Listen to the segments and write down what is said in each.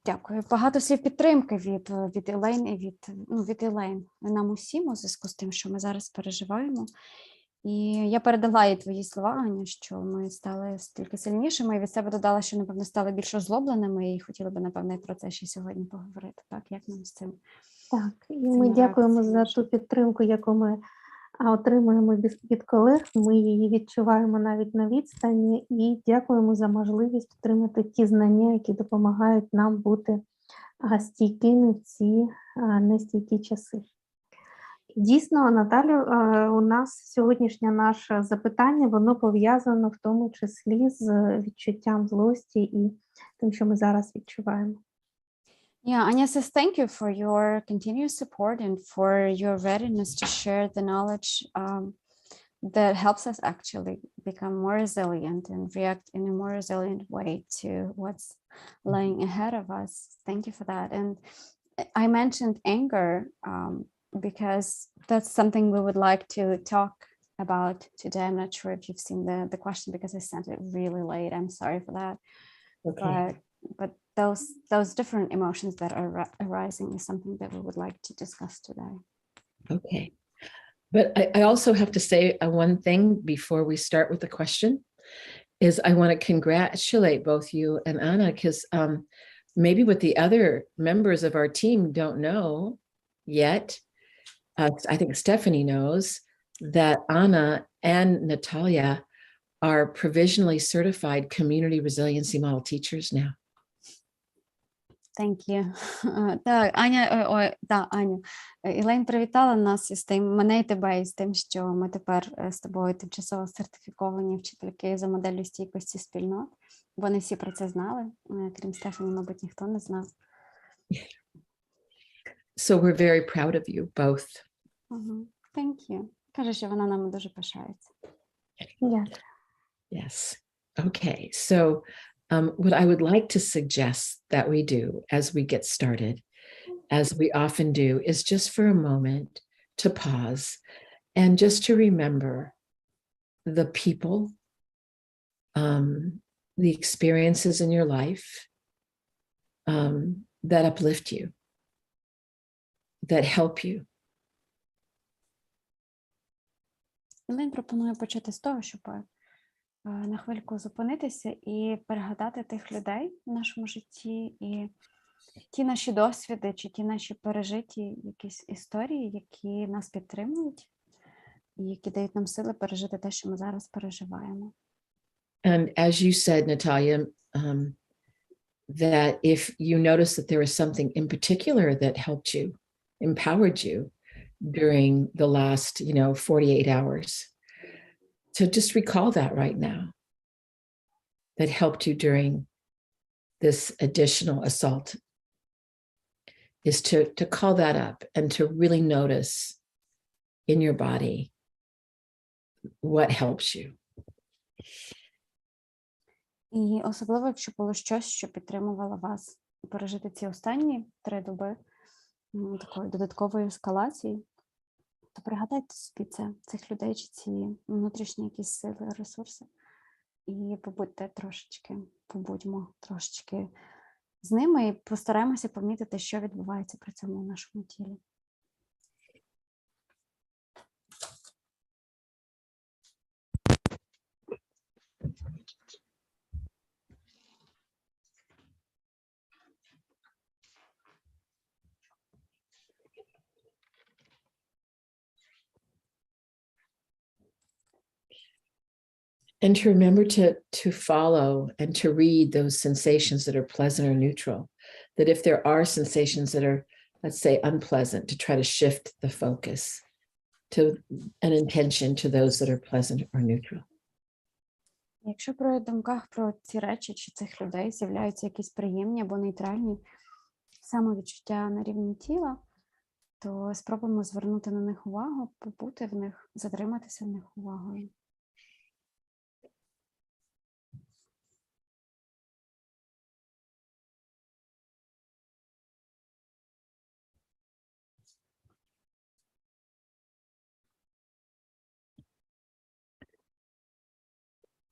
Дякую. Багато слів підтримки від Елейн і від Елейн нам усім у зв'язку з тим, що ми зараз переживаємо. І я передала їй твої слова, Аня, що ми стали стільки сильнішими, і від себе додала, що, напевно, стали більш озлобленими, і хотіли би, напевно, і про це ще сьогодні поговорити. Так, як нам з цим? Так, і ми дякуємо за ту підтримку, яку ми отримуємо від колег. Ми її відчуваємо навіть на відстані, і дякуємо за можливість отримати ті знання, які допомагають нам бути стійкими в ці нестійкі часи. Дійсно, Наталю, у нас сьогоднішнє наше запитання, воно пов'язано в тому числі з відчуттям злості і тим, що ми зараз відчуваємо. Yeah, Anya says thank you for your continuous support and for your readiness to share the knowledge that helps us actually become more resilient and react in a more resilient way to what's lying ahead of us. Thank you for that. And I mentioned anger because that's something we would like to talk about today. I'm not sure if you've seen the question because I sent it really late. I'm sorry for that. Okay. But those different emotions that are arising is something that we would like to discuss today. Okay. But I also have to say one thing before we start with the question is I want to congratulate both you and Anna, because maybe what the other members of our team don't know yet, I think Stephanie knows that Anna and Natalia are provisionally certified community resiliency model teachers now. Thank you. Так, Аня, Елейн привітала нас із тим, мене і тебе, із тим, що ми тепер з тобою тимчасово сертифіковані вчительки за моделлю стійкості спільнот. Вони всі про це знали, крім Стефані, мабуть, ніхто не знав. So we're very proud of you both. Thank you. Каже, що вона нами дуже пишається. Дякую. Yes. Okay. So what I would like to suggest that we do as we get started, as we often do, is just for a moment to pause and just to remember the people, the experiences in your life that uplift you, that help you. Елейн пропонує почати з того, щоб на хвильку зупинитися і перегадати тих людей в нашому житті і ті наші досвіди чи ті наші пережиті якісь історії, які нас підтримують і які дають нам сили пережити те, що ми зараз переживаємо. And as you said, Natalia, that if you notice that there was something in particular that helped you, empowered you during the last, 48 hours, to just recall that right now, that helped you during this additional assault, is to call that up and to really notice in your body what helps you. І особливо, якщо було щось, що підтримувало вас пережити ці останні 3 доби такої додаткової ескалації, то пригадайте собі цих людей чи ці внутрішні якісь сили, ресурси. І побудьмо трошечки з ними і постараємося помітити, що відбувається при цьому в нашому тілі. And to remember to follow and to read those sensations that are pleasant or neutral. That if there are sensations that are, let's say, unpleasant, to try to shift the focus to an intention to those that are pleasant or neutral. Якщо при думках про ці речі чи цих людей з'являються якісь приємні або нейтральні самовідчуття на рівні тіла, то спробуємо звернути на них увагу, побути в них, затриматися в них увагою.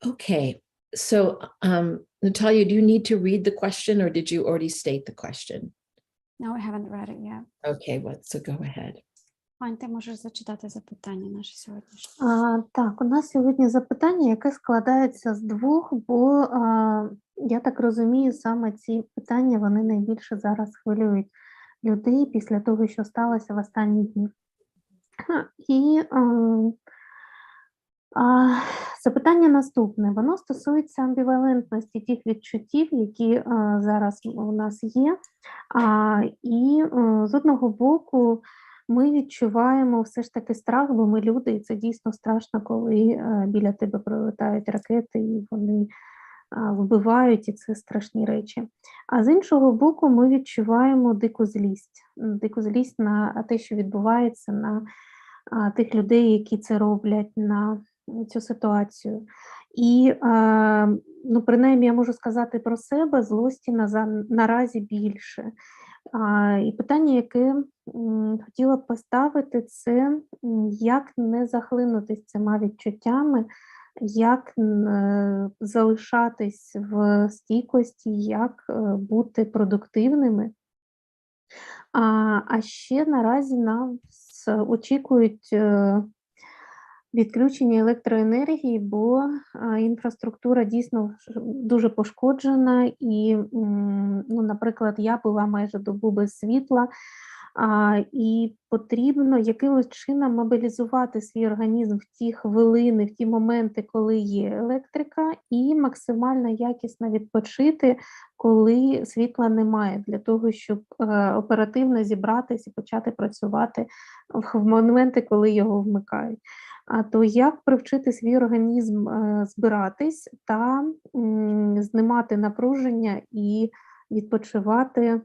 Okay, So, Natalia, do you need to read the question, or did you already state the question? No, I haven't read it yet. Okay, so go ahead. Ань, ти можеш зачитати запитання наше сьогоднішнє. Так, у нас сьогодні запитання, яке складається з двох, бо, я так розумію, саме ці питання, вони найбільше зараз хвилюють людей після того, що сталося в останні дні. І запитання наступне. Воно стосується амбівалентності тих відчуттів, які зараз у нас є. І з одного боку ми відчуваємо все ж таки страх, бо ми люди, і це дійсно страшно, коли біля тебе прилетають ракети, і вони вбивають, і це страшні речі. А з іншого боку, ми відчуваємо дику злість на те, що відбувається, на тих людей, які це роблять, на цю ситуацію. І, принаймні, я можу сказати про себе, злості наразі більше. І питання, яке хотіла б поставити, це як не захлинутись цими відчуттями, як залишатись в стійкості, як бути продуктивними. А ще наразі нас очікують відключення електроенергії, бо інфраструктура дійсно дуже пошкоджена, і, наприклад, я була майже добу без світла, і потрібно якимось чином мобілізувати свій організм в ті хвилини, в ті моменти, коли є електрика, і максимально якісно відпочити, коли світла немає, для того, щоб оперативно зібратися і почати працювати в моменти, коли його вмикають. То як привчити свій організм збиратись та знімати напруження і відпочивати,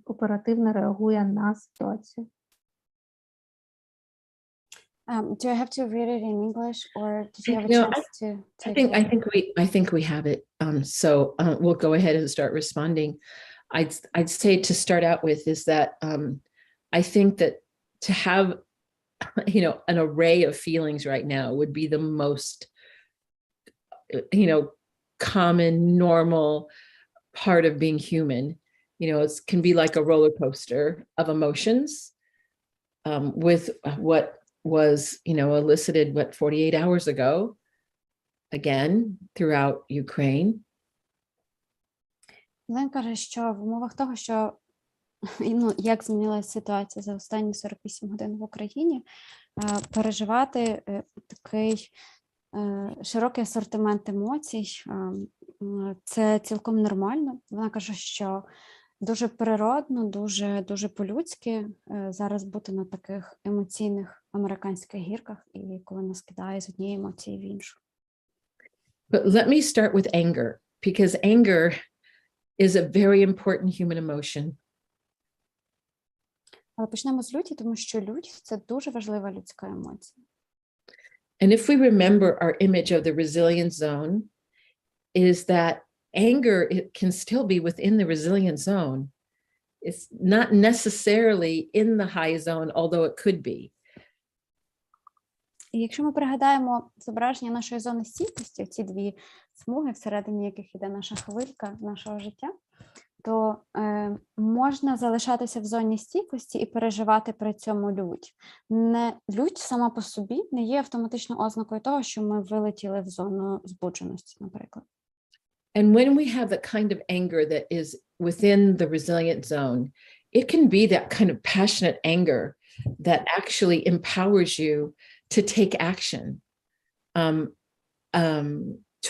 оперативно реагує на ситуацію? Do I have to read it in English, or did you have a chance to I think we have it. So we'll go ahead and start responding. I'd say to start out with is that I think that to have an array of feelings right now would be the most common, normal part of being human. It can be like a roller coaster of emotions, with what was elicited 48 hours ago, again throughout Ukraine. Він каже, що в умовах того, що як змінилася ситуація за останні 48 годин в Україні, переживати такий широкий асортимент емоцій, це цілком нормально. Вона каже, що дуже природно, дуже по-людськи зараз бути на таких емоційних американських гірках, і коли нас кидає з однієї емоції в іншу. But let me start with anger, because anger is a very important human emotion. Але почнемо з люті, тому що лють – це дуже важлива людська емоція. And if we remember our image of the resilient zone, is that anger, it can still be within the resilient zone. It's not necessarily in the high zone, although it could be. І якщо ми пригадаємо зображення нашої зони стійкості, ці дві смуги, всередині яких іде наша хвилька нашого життя, то можна залишатися в зоні стійкості і переживати при цьому лють. Лють сама по собі не є автоматично ознакою того, що ми вилетіли в зону збудженості, наприклад. And when we have that kind of anger that is within the resilient zone, it can be that kind of passionate anger that actually empowers you to take action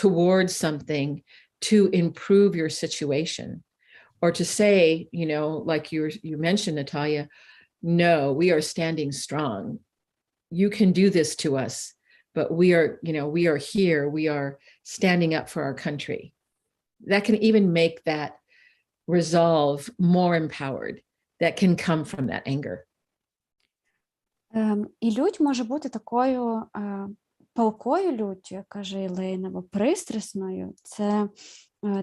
towards something to improve your situation. Or to say, like you mentioned, Natalia, no, we are standing strong. You can do this to us, but we are here. We are standing up for our country. That can even make that resolve more empowered. That can come from that anger. І лють може бути такою палкою люттю, як каже Єлейн, або пристрасною. Це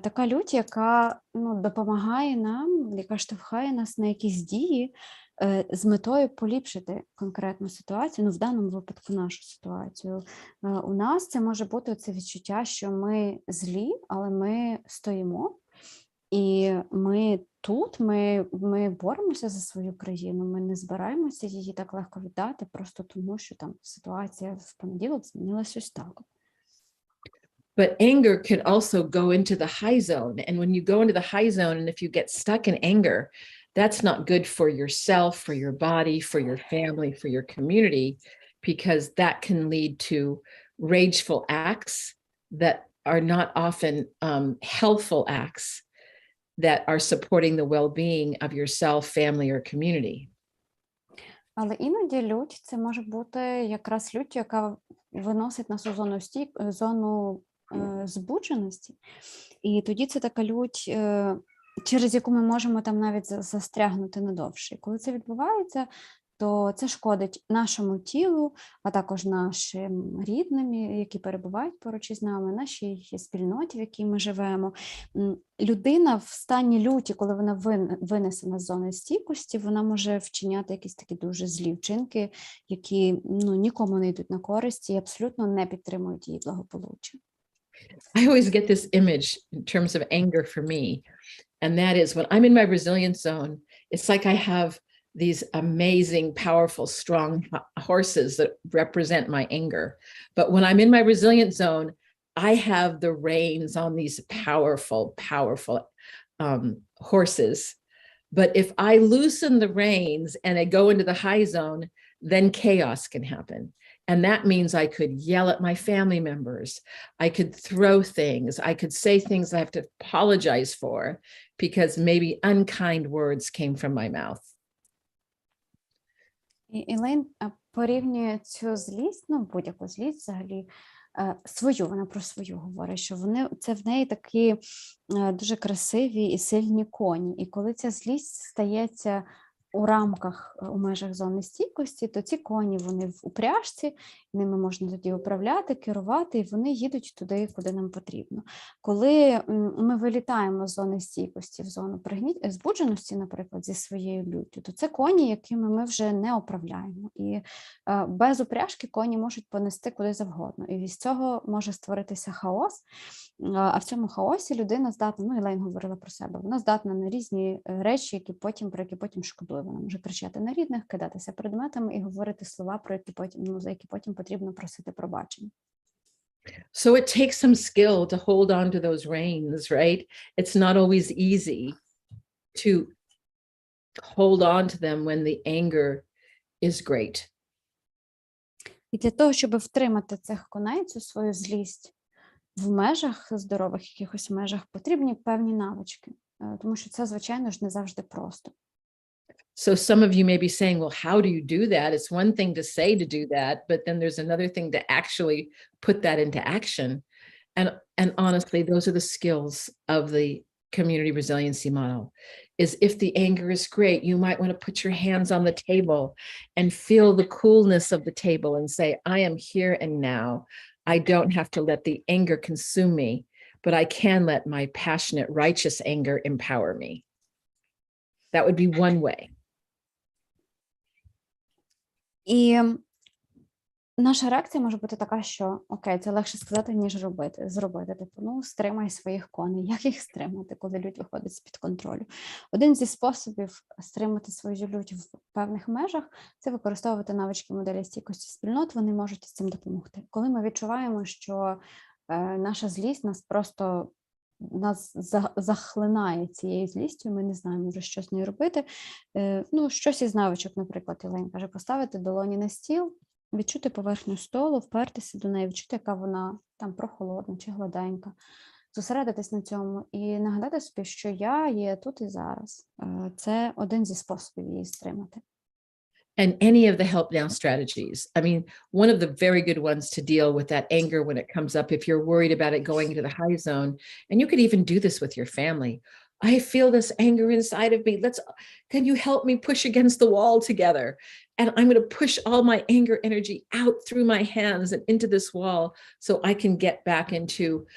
така лють, яка допомагає нам, яка штовхає нас на якісь дії, з метою поліпшити конкретну ситуацію, ну, в даному випадку нашу ситуацію. У нас це може бути це відчуття, що ми злі, але ми стоїмо, і ми тут, ми боремося за свою країну, ми не збираємося її так легко віддати, просто тому, що там ситуація в понеділок змінилася ось так. But anger can also go into the high zone. And when you go into the high zone, and if you get stuck in anger, that's not good for yourself, for your body, for your family, for your community, because that can lead to rageful acts that are not often helpful acts that are supporting the well-being of yourself, family, or community. Але іноді лють це може бути якраз лють, яка виносить нас у зону збудженості. І тоді це така лють, через яку ми можемо там навіть застрягнути надовше. І коли це відбувається, то це шкодить нашому тілу, а також нашим рідним, які перебувають поруч із нами, нашій спільноті, в якій ми живемо. Людина в стані люті, коли вона винесена з зони стійкості, вона може вчиняти якісь такі дуже злі вчинки, які нікому не йдуть на користь і абсолютно не підтримують її благополуччя. I always get this image in terms of anger for me, and that is when I'm in my resilience zone, it's like I have these amazing, powerful, strong horses that represent my anger. But when I'm in my resilient zone, I have the reins on these powerful, powerful horses. But if I loosen the reins and I go into the high zone, then chaos can happen. And that means I could yell at my family members. I could throw things. I could say things I have to apologize for because maybe unkind words came from my mouth. І Елейн порівнює цю злість, будь-яку злість взагалі, свою, вона про свою говорить, що це в неї такі дуже красиві і сильні коні. І коли ця злість стається у рамках, у межах зони стійкості, то ці коні, вони в упряжці, ними можна тоді управляти, керувати, і вони їдуть туди, куди нам потрібно. Коли ми вилітаємо з зони стійкості в зону збудженості, наприклад, зі своєю люттю, то це коні, якими ми вже не управляємо. І без упряжки коні можуть понести куди завгодно. І з цього може створитися хаос, а в цьому хаосі людина здатна, Елейн говорила про себе, вона здатна на різні речі, про які потім шкодує. Вона може кричати на рідних, кидатися предметами і говорити слова, за які потім потрібно просити пробачення. So it takes some skill to hold on to those reins, right? It's not always easy to hold on to them when the anger is great. І для того, щоб втримати цих коней, цю свою злість в межах, здорових якихось межах, потрібні певні навички, тому що це, звичайно ж, не завжди просто. So some of you may be saying, well, how do you do that? It's one thing to say to do that, but then there's another thing to actually put that into action. And honestly, those are the skills of the community resiliency model. Is if the anger is great, you might want to put your hands on the table and feel the coolness of the table and say, I am here and now. I don't have to let the anger consume me, but I can let my passionate, righteous anger empower me. That would be one way. І наша реакція може бути така, що окей, це легше сказати, ніж зробити. Типу, стримай своїх коней. Як їх стримати, коли лють виходить з-під контролю? Один зі способів стримати свою лють в певних межах – це використовувати навички моделі стійкості спільнот, вони можуть з цим допомогти. Коли ми відчуваємо, що наша злість нас захлинає цією злістю, ми не знаємо вже, що з нею робити. Щось із навичок, наприклад, Елейн каже, поставити долоні на стіл, відчути поверхню столу, впертися до неї, відчути, яка вона там прохолодна чи гладенька, зосередитись на цьому і нагадати собі, що я є тут і зараз. Це один зі способів її стримати. And any of the help now strategies. I mean, one of the very good ones to deal with that anger when it comes up, if you're worried about it going into the high zone, and you could even do this with your family. I feel this anger inside of me. Can you help me push against the wall together? And I'm going to push all my anger energy out through my hands and into this wall so I can get back into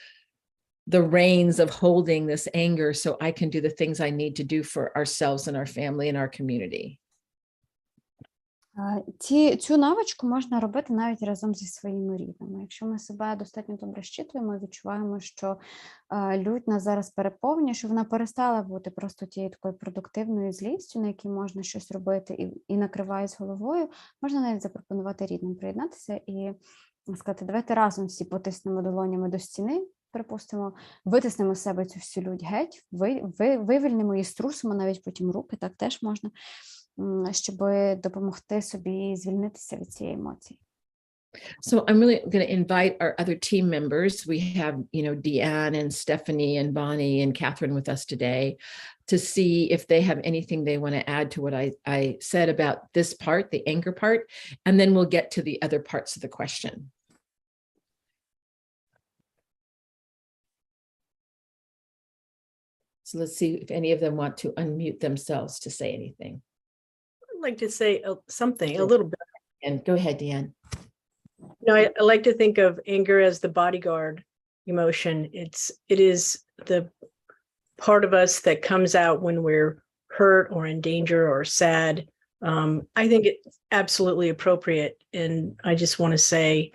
the reins of holding this anger so I can do the things I need to do for ourselves and our family and our community. Цю навичку можна робити навіть разом зі своїми рідними. Якщо ми себе достатньо добре щитуємо, відчуваємо, що лють нас зараз переповнює, що вона перестала бути просто тією такою продуктивною злістю, на якій можна щось робити і накриває з головою, можна навіть запропонувати рідним приєднатися і сказати, давайте разом всі потиснемо долонями до стіни, припустимо, витиснемо з себе цю всю лють геть, вивільнимо її, струсимо навіть потім руки, так теж можна, щоб допомогти собі звільнитися від цієї емоції. So I'm really going to invite our other team members. We have, Deanne and Stephanie and Bonnie and Catherine with us today to see if they have anything they want to add to what I said about this part, the anger part, and then we'll get to the other parts of the question. So let's see if any of them want to unmute themselves to say anything. I'd like to say something a little bit. And go ahead, Deanne. I like to think of anger as the bodyguard emotion. It is the part of us that comes out when we're hurt or in danger or sad. I think it's absolutely appropriate. And I just want to say,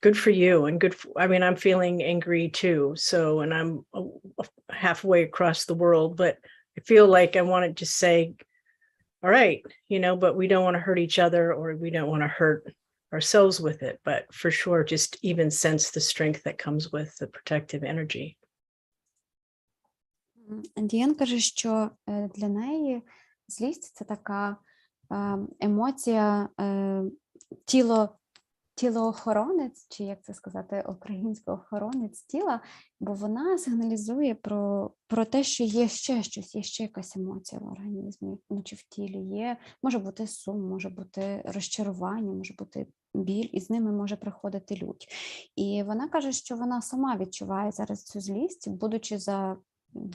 good for you and I'm feeling angry too. So, and I'm halfway across the world, but I feel like I want to just say, all right, but we don't want to hurt each other or we don't want to hurt ourselves with it, but for sure, just even sense the strength that comes with the protective energy. Діан каже, що для неї злість – це така емоція тілоохоронець, чи як це сказати, українською охоронець тіла, бо вона сигналізує про те, що є ще щось, є ще якась емоція в організмі, чи в тілі є. Може бути сум, може бути розчарування, може бути біль, і з ними може приходити лють. І вона каже, що вона сама відчуває зараз цю злість, будучи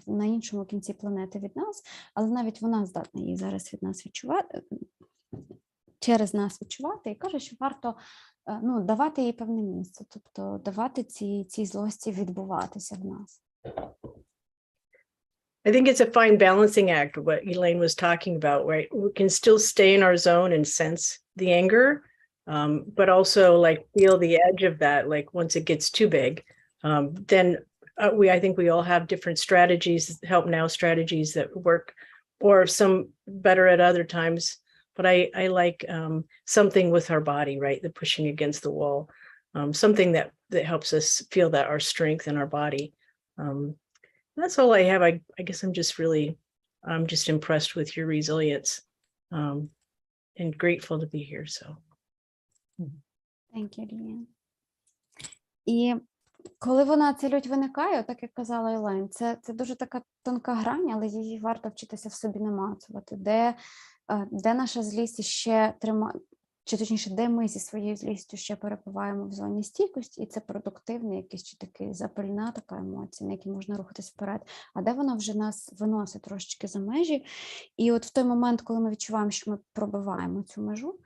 на іншому кінці планети від нас, але навіть вона здатна її зараз від нас відчувати, через нас відчувати, і каже, що варто давати їй певне місце, тобто давати цій злості відбуватися в нас. I think it's a fine balancing act, what Elaine was talking about, right? We can still stay in our zone and sense the anger, but also feel the edge of that, once it gets too big, then I think we all have different strategies, help now strategies that work, or some better at other times. But I like something with our body, right? The pushing against the wall, something that helps us feel that our strength in our body. That's all I have. I guess I'm just impressed with your resilience, and grateful to be here. So. Thank you, Deanne. І коли ця лють виникає, так як казала Елайн, це дуже така тонка грань, але її варто вчитися в собі намацувати, де наша злість ще тримає, чи точніше, де ми зі своєю злістю ще перебуваємо в зоні стійкості, і це продуктивний якийсь чи такий запальна така емоція, на якій можна рухатись вперед, а де вона вже нас виносить трошечки за межі. І от в той момент, коли ми відчуваємо, що ми пробиваємо цю межу,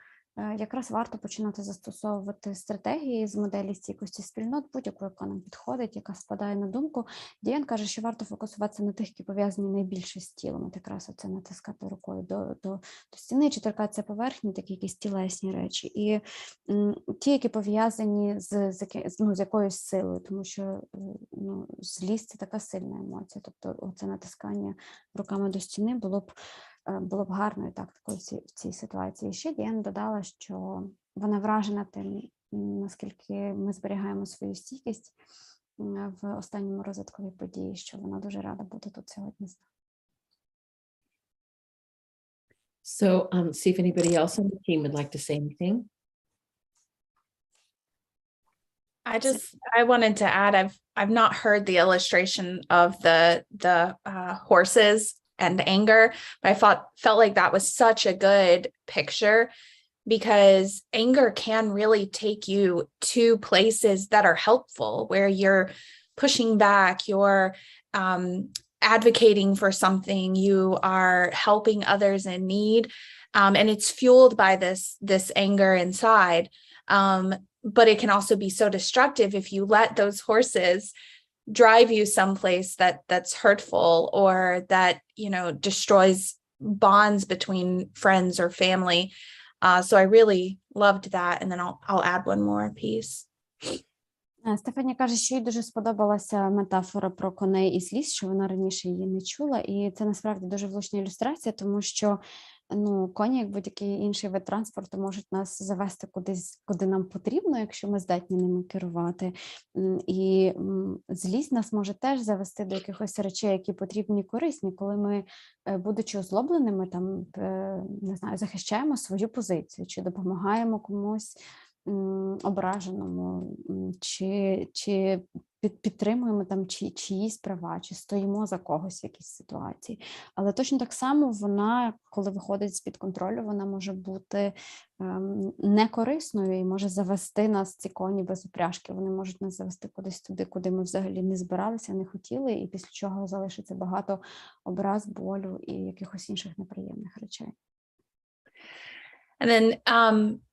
якраз варто починати застосовувати стратегії з моделі стійкості спільнот, будь-яку, яка нам підходить, яка спадає на думку. Діан каже, що варто фокусуватися на тих, які пов'язані найбільше з тілом. От якраз оце натискати рукою до стіни, чи торкатися поверхні, такі якісь тілесні речі. І ті, які пов'язані з якоюсь силою, тому що злість – це така сильна емоція. Тобто оце натискання руками до стіни було б гарною тактикою в цій ситуації. Ще Діан додала, що вона вражена тим, наскільки ми зберігаємо свою стійкість в останньому розвитковій події, що вона дуже рада бути тут сьогодні з нами. So see if anybody else on the team would like to say anything. I wanted to add, I've not heard the illustration of the horses and anger, but I felt like that was such a good picture, because anger can really take you to places that are helpful, where you're pushing back, you're advocating for something, you are helping others in need, and it's fueled by this anger inside. But it can also be so destructive if you let those horses drive you someplace that's hurtful, or that destroys bonds between friends or family. So I really loved that. And then I'll add one more piece. Стефанія каже, що їй дуже сподобалася метафора про коней і сліз, що вона раніше її не чула, і це насправді дуже влучна ілюстрація, тому що коні, як будь-який інший вид транспорту, можуть нас завести кудись, куди нам потрібно, якщо ми здатні ними керувати. І злість нас може теж завести до якихось речей, які потрібні і корисні, коли ми, будучи озлобленими, там, не знаю, захищаємо свою позицію, чи допомагаємо комусь ображеному, чи підтримуємо там чиїсь права, чи стоїмо за когось в якійсь ситуації. Але точно так само вона, коли виходить з-під контролю, вона може бути некорисною і може завести нас, ці коні без упряжки. Вони можуть нас завести кудись туди, куди ми взагалі не збиралися, не хотіли, і після чого залишиться багато образ, болю і якихось інших неприємних речей. And then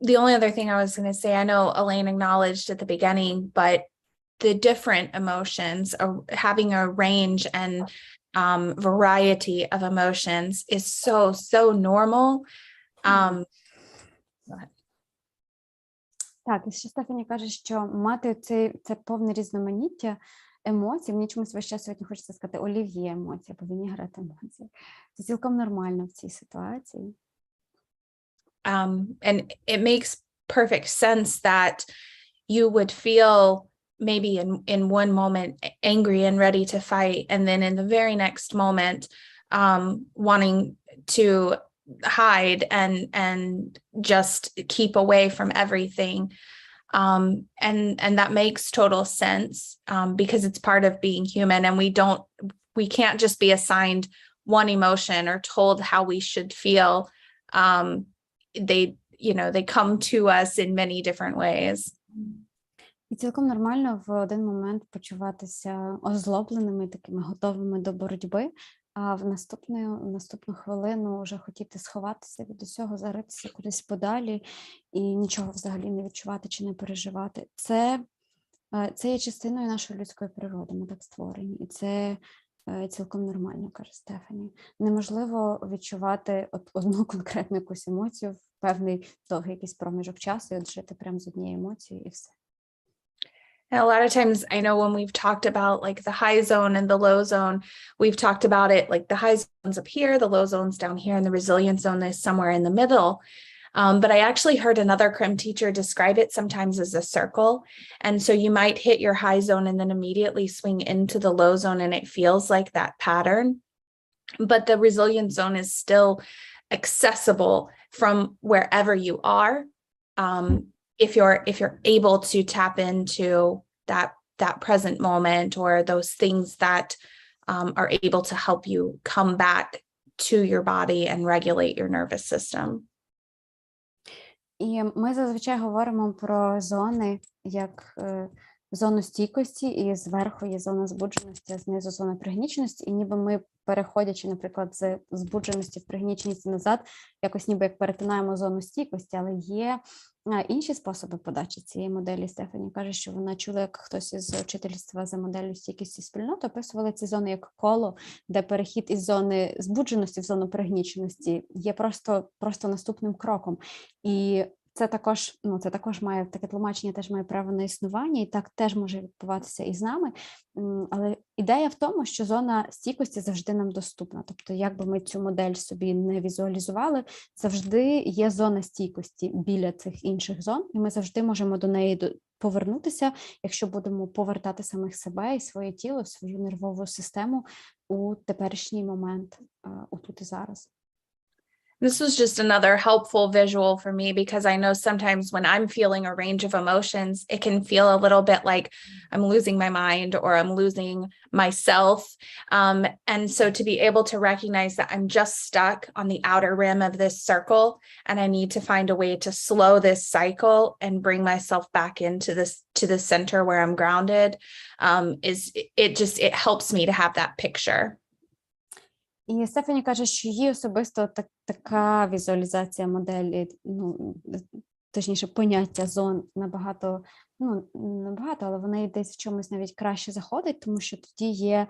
the only other thing I was going to say, I know Elaine acknowledged at the beginning, but the different emotions, having a range and variety of emotions is so normal. Так, і ще Стефані каже, що мати це повне різноманіття емоцій, мені чомусь весь час сьогодні хочеться сказати олів'є емоцій, або вінігрет емоцій. Це цілком нормально в цій ситуації. And it makes perfect sense that you would feel maybe in one moment angry and ready to fight, and then in the very next moment wanting to hide and just keep away from everything. And that makes total sense because it's part of being human, and we can't just be assigned one emotion or told how we should feel. They come to us in many different ways. І цілком нормально в один момент почуватися озлобленими, такими готовими до боротьби, а в наступну хвилину вже хотіти сховатися від усього, заритися кудись подалі і нічого взагалі не відчувати чи не переживати. Це є частиною нашої людської природи, ми так створені, і це цілком нормально, каже Стефані. Неможливо відчувати одну конкретну якусь емоцію в певний довгий якийсь проміжок часу і от жити прямо з однією емоцією і все. And a lot of times, I know when we've talked about like the high zone and the low zone, we've talked about it like the high zone's up here, the low zone's down here, and the resilience zone is somewhere in the middle. But I actually heard another CRIM teacher describe it sometimes as a circle. And so you might hit your high zone and then immediately swing into the low zone, and it feels like that pattern. But the resilience zone is still accessible from wherever you are. If you're able to tap into that present moment or those things that are able to help you come back to your body and regulate your nervous system. І ми зазвичай говоримо про зони як зону стійкості, і зверху є зона збудженості, а знизу зона пригніченості, і ніби ми, переходячи, наприклад, з збудженості в пригніченість назад, якось ніби як перетинаємо зону стійкості, але є інші способи подачі цієї моделі. Стефані каже, що вона чула, як хтось із вчительства за моделлю стійкості спільноти описували ці зони як коло, де перехід із зони збудженості в зону пригніченості є просто наступним кроком. І це також має, таке тлумачення теж має право на існування, і так теж може відбуватися і з нами. Але ідея в тому, що зона стійкості завжди нам доступна. Тобто, як би ми цю модель собі не візуалізували, завжди є зона стійкості біля цих інших зон, і ми завжди можемо до неї повернутися, якщо будемо повертати самих себе і своє тіло, свою нервову систему у теперішній момент, у тут і зараз. This was just another helpful visual for me because I know sometimes when I'm feeling a range of emotions, it can feel a little bit like I'm losing my mind or I'm losing myself. And so to be able to recognize that I'm just stuck on the outer rim of this circle and I need to find a way to slow this cycle and bring myself back into to the center where I'm grounded, it helps me to have that picture. І Стефані каже, що їй особисто така візуалізація моделі, точніше, поняття зон набагато, але вона й десь в чомусь навіть краще заходить, тому що тоді є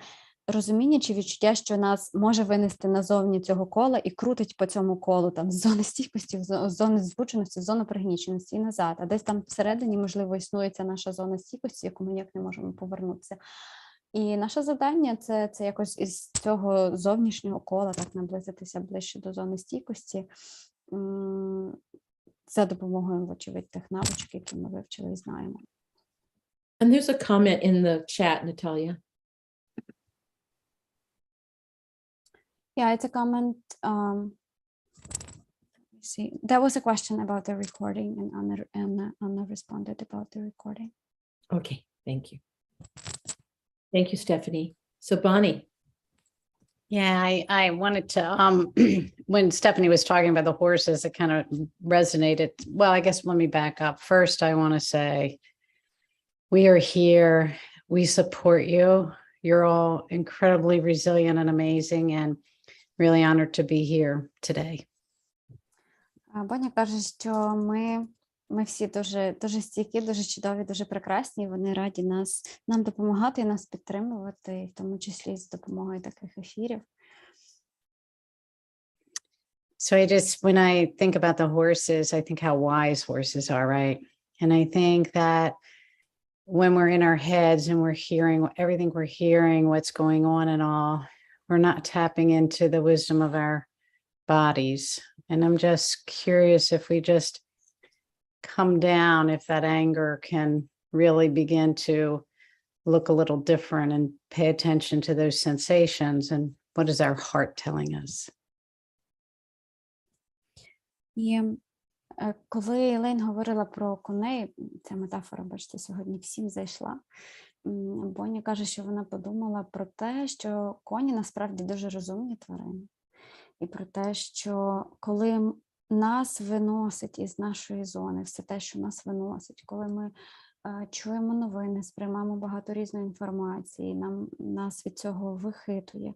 розуміння чи відчуття, що нас може винести назовні цього кола і крутить по цьому колу, там, з зони стійкості, з зони збудженості, в зону пригніченості і назад. А десь там всередині, можливо, існує ця наша зона стійкості, яку ми ніяк не можемо повернутися. І наше завдання це якось із цього зовнішнього кола так наблизитися ближче до зони стійкості за допомогою, вочевидь, тих навичок, які ми вивчили і знаємо. And there's a comment in the chat, Natalia. Yeah, it's a comment. Let me see. That was a question about the recording, and Anna responded about the recording. Okay, thank you. Thank you, Stephanie. So Bonnie. Yeah, I wanted to, when Stephanie was talking about the horses, it kind of resonated. Well, I guess let me back up. First, I want to say, we are here. We support you. You're all incredibly resilient and amazing, and really honored to be here today. Боня каже, що ми всі дуже стійкі, дуже чудові, дуже прекрасні, і вони раді нам допомагати і нас підтримувати, в тому числі з допомогою таких ефірів. So when I think about the horses, I think how wise horses are, right? And I think that when we're in our heads and we're hearing everything we're hearing, what's going on and all, we're not tapping into the wisdom of our bodies. And I'm just curious if we just come down, if that anger can really begin to look a little different and pay attention to those sensations and what is our heart telling us. І коли Елейн говорила про коней, ця метафора, бачите, сьогодні всім зайшла, Боня каже, що вона подумала про те, що коні насправді дуже розумні тварини. І про те, що коли нас виносить із нашої зони, все те, що нас виносить, коли ми чуємо новини, сприймаємо багато різної інформації, нас від цього вихитує.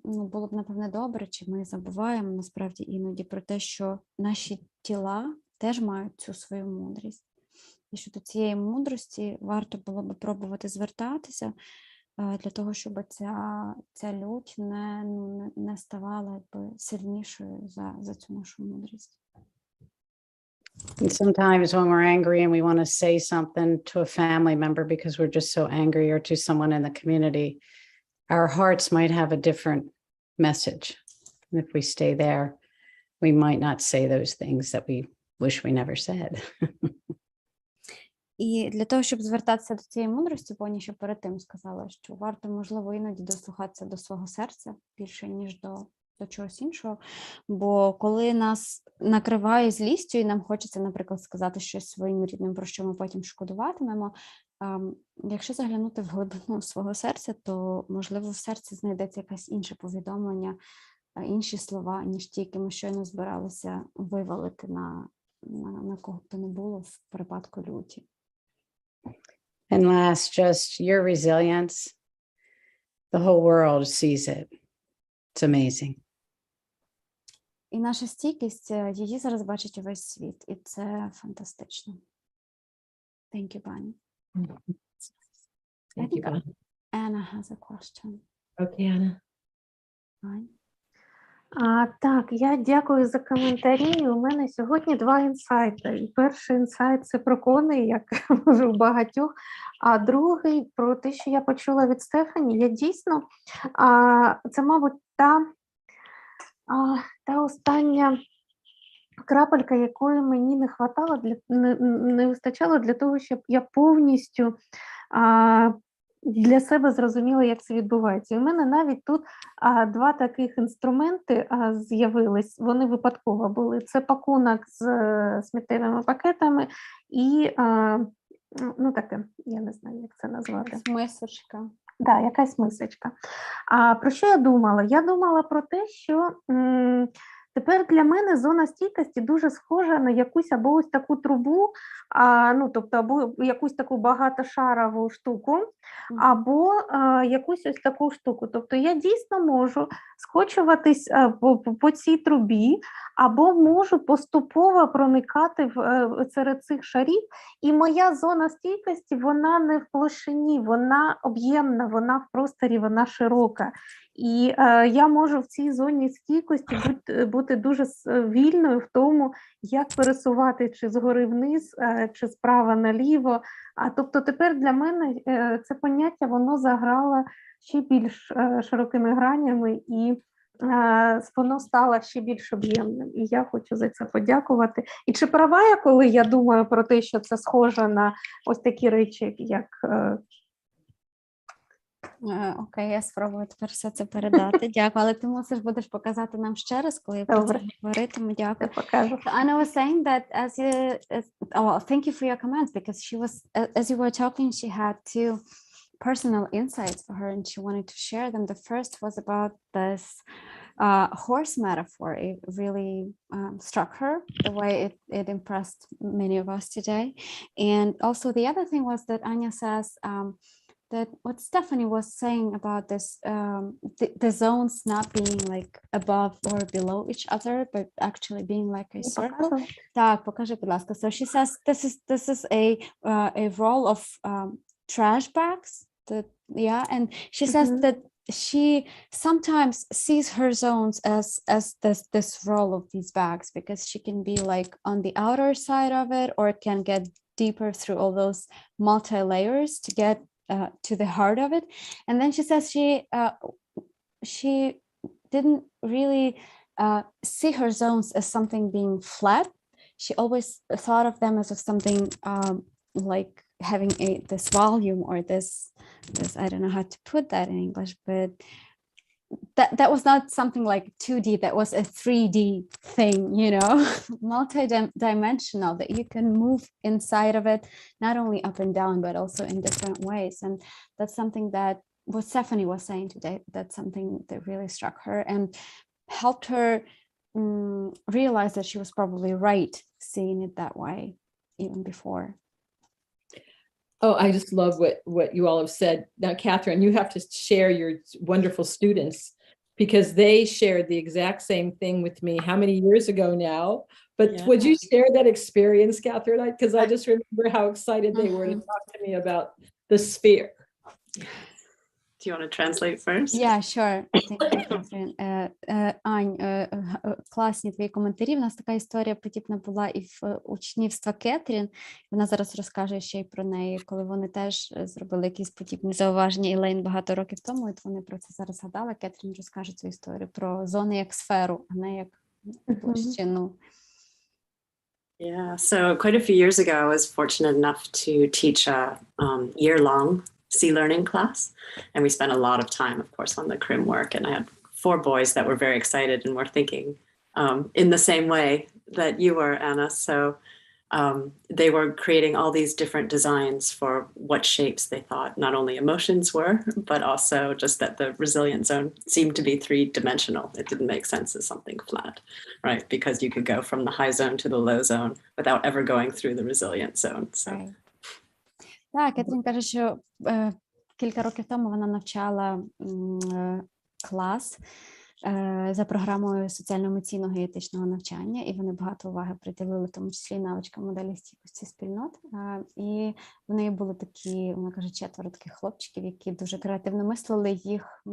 Було б, напевне, добре, чи ми забуваємо насправді іноді про те, що наші тіла теж мають цю свою мудрість. І що до цієї мудрості варто було б пробувати звертатися для того, щоб ця лють не ставала сильнішою за цю нашу мудрість. And sometimes when we're angry and we want to say something to a family member because we're just so angry, or to someone in the community, our hearts might have a different message. And if we stay there, we might not say those things that we wish we never said. І для того, щоб звертатися до цієї мудрості, Боня ще перед тим сказала, що варто, можливо, іноді дослухатися до свого серця більше, ніж до чогось іншого. Бо коли нас накриває злістю, і нам хочеться, наприклад, сказати щось своїм рідним, про що ми потім шкодуватимемо, якщо заглянути в глибину свого серця, то, можливо, в серці знайдеться якесь інше повідомлення, інші слова, ніж ті, які ми щойно збиралися вивалити на кого б то не було в припадку люті. And last, just your resilience. The whole world sees it. It's amazing. І наша стійкість, її зараз бачить увесь світ, і це фантастично. Thank you, Bunny. Thank you, Bonnie. Anna has a question. Okay, Anna. Fine. Так, я дякую за коментарі. У мене сьогодні 2 інсайти. І перший інсайт – це про коней, як може у багатьох, а другий – про те, що я почула від Стефані. Я дійсно, це, мабуть, та остання крапелька, якої мені не вистачало для того, щоб я повністю для себе зрозуміла, як це відбувається. І у мене навіть тут 2 таких інструменти з'явились, вони випадково були. Це пакунок з сміттєвими пакетами і, таке, я не знаю, як це назвати. Мисочка. Так, якась мисочка. Про що я думала? Я думала про те, що Тепер для мене зона стійкості дуже схожа на якусь або ось таку трубу, тобто або якусь таку багатошарову штуку, або якусь ось таку штуку. Тобто я дійсно можу скочуватись по цій трубі, або можу поступово проникати серед цих шарів. І моя зона стійкості, вона не в площині, вона об'ємна, вона в просторі, вона широка. І я можу в цій зоні стійкості бути дуже вільною в тому, як пересувати чи згори вниз, чи справа наліво. Тобто тепер для мене це поняття, воно заграло ще більш широкими гранями, і воно стало ще більш об'ємним. І я хочу за це подякувати. І чи права я, коли я думаю про те, що це схоже на ось такі речі, як... Окей, я спробую тепер все це передати. Дякую, але ти будеш показати нам ще раз, коли я про це говоритиму. Дякую. Покажу. Anna was saying that thank you for your comments, because she was, as you were talking, she had two personal insights for her and she wanted to share them. The first was about this horse metaphor. It really struck her, the way it impressed many of us today. And also the other thing was that Anya says, that what Stephanie was saying about this, the zones not being like above or below each other, but actually being like a circle. Так, покажи, будь ласка. So she says this is a role of trash bags. And she says that she sometimes sees her zones as this role of these bags, because she can be like on the outer side of it, or it can get deeper through all those multi-layers to get to the heart of it. And then she says she didn't really see her zones as something being flat. She always thought of them as of something like having this volume, or this I don't know how to put that in English, but that was not something like 2D, that was a 3D thing, multi-dimensional, that you can move inside of it, not only up and down, but also in different ways. And that's something that what Stephanie was saying today, that's something that really struck her and helped her realize that she was probably right seeing it that way even before. Oh, I just love what you all have said. Now, Catherine, you have to share your wonderful students, because they shared the exact same thing with me how many years ago now. But would you share that experience, Catherine? Because I just remember how excited they were to talk to me about the sphere. Do you want to translate first? Yeah, sure. Thank you, Catherine. Ань, класні твої коментарі. У нас така історія подібна була і в учнівства Кетрін. Вона зараз розкаже ще й про неї, коли вони теж зробили якісь подібні зауваження Ілейн багато років тому, і вони про це зараз згадали. Кетрін розкаже цю історію про зони як сферу, а не як площину. Yeah, so quite a few years ago, I was fortunate enough to teach a year-long Sea learning class, and we spent a lot of time, of course, on the crim work, and I had 4 boys that were very excited and were thinking in the same way that you were, Anna. So they were creating all these different designs for what shapes they thought not only emotions were, but also just that the resilient zone seemed to be 3-dimensional. It didn't make sense as something flat, right? Because you could go from the high zone to the low zone without ever going through the resilient zone. So. Right. Так, Кетрін каже, що кілька років тому вона навчала клас за програмою соціально-емоційного і етичного навчання, і вони багато уваги приділили, в тому числі навичкам моделі стійкості спільнот. І в неї були такі, вона каже, 4 таких хлопчиків, які дуже креативно мислили, їх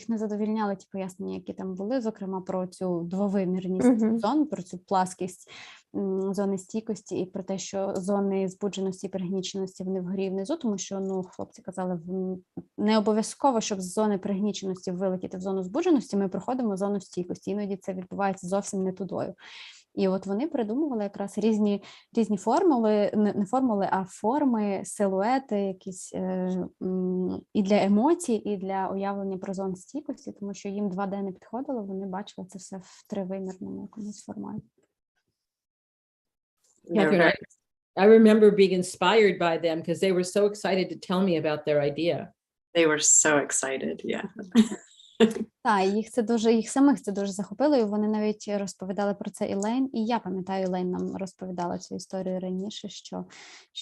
не задовільняли ті пояснення, які там були, зокрема про цю двовимірність зон, про цю пласкість зони стійкості і про те, що зони збудженості і пригніченості вони вгорі і внизу, тому що, хлопці казали, не обов'язково, щоб з зони пригніченості вилетіти в зону збудженості, ми проходимо зону стійкості, іноді це відбувається зовсім не тудою. І от вони придумували якраз різні формули, не формули, а форми, силуети якісь і для емоцій, і для уявлення про зону стійкості, тому що їм 2D не підходило, вони бачили це все в тривимірному якомусь форматі. Catherine, I remember being inspired by them because they were so excited to tell me about their idea. They were so excited, yeah. Так, їх самих це дуже захопило, і вони навіть розповідали про це Елейн. І я пам'ятаю, Елейн нам розповідала цю історію раніше, що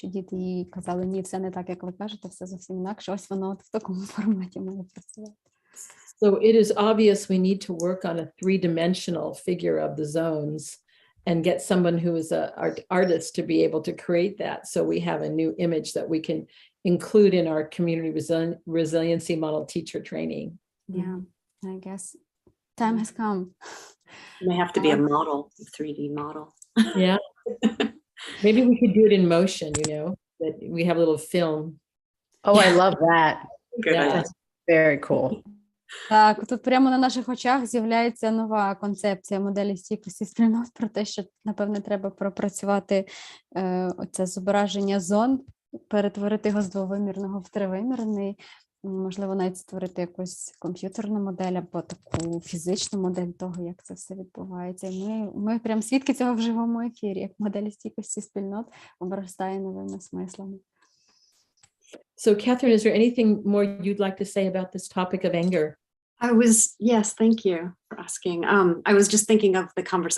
діти їй казали, ні, це не так, як ви кажете, все зовсім інакше. Ось воно от в такому форматі має працювати. So it is obvious we need to work on a three-dimensional figure of the zones and get someone who is an artist to be able to create that, so we have a new image that we can include in our community resiliency model teacher training. Yeah, I guess time has come. It may have to be a model, a 3D model. Yeah. Maybe we could do it in motion, that we have a little film. Oh, I love that. Good Yeah. idea. That's very cool. Так, тут прямо на наших очах з'являється нова концепція моделі стійкості спільнот про те, що, напевне, треба пропрацювати оце зображення зон, перетворити його з двовимірного в тривимірний, можливо, навіть створити якусь комп'ютерну модель або таку фізичну модель того, як це все відбувається. І ми прям свідки цього в живому ефірі, як модель стійкості спільнот обростає новими смислами. So, Catherine, is there anything more you'd like to say about this topic of anger? Yes, thank you for asking. I was just thinking of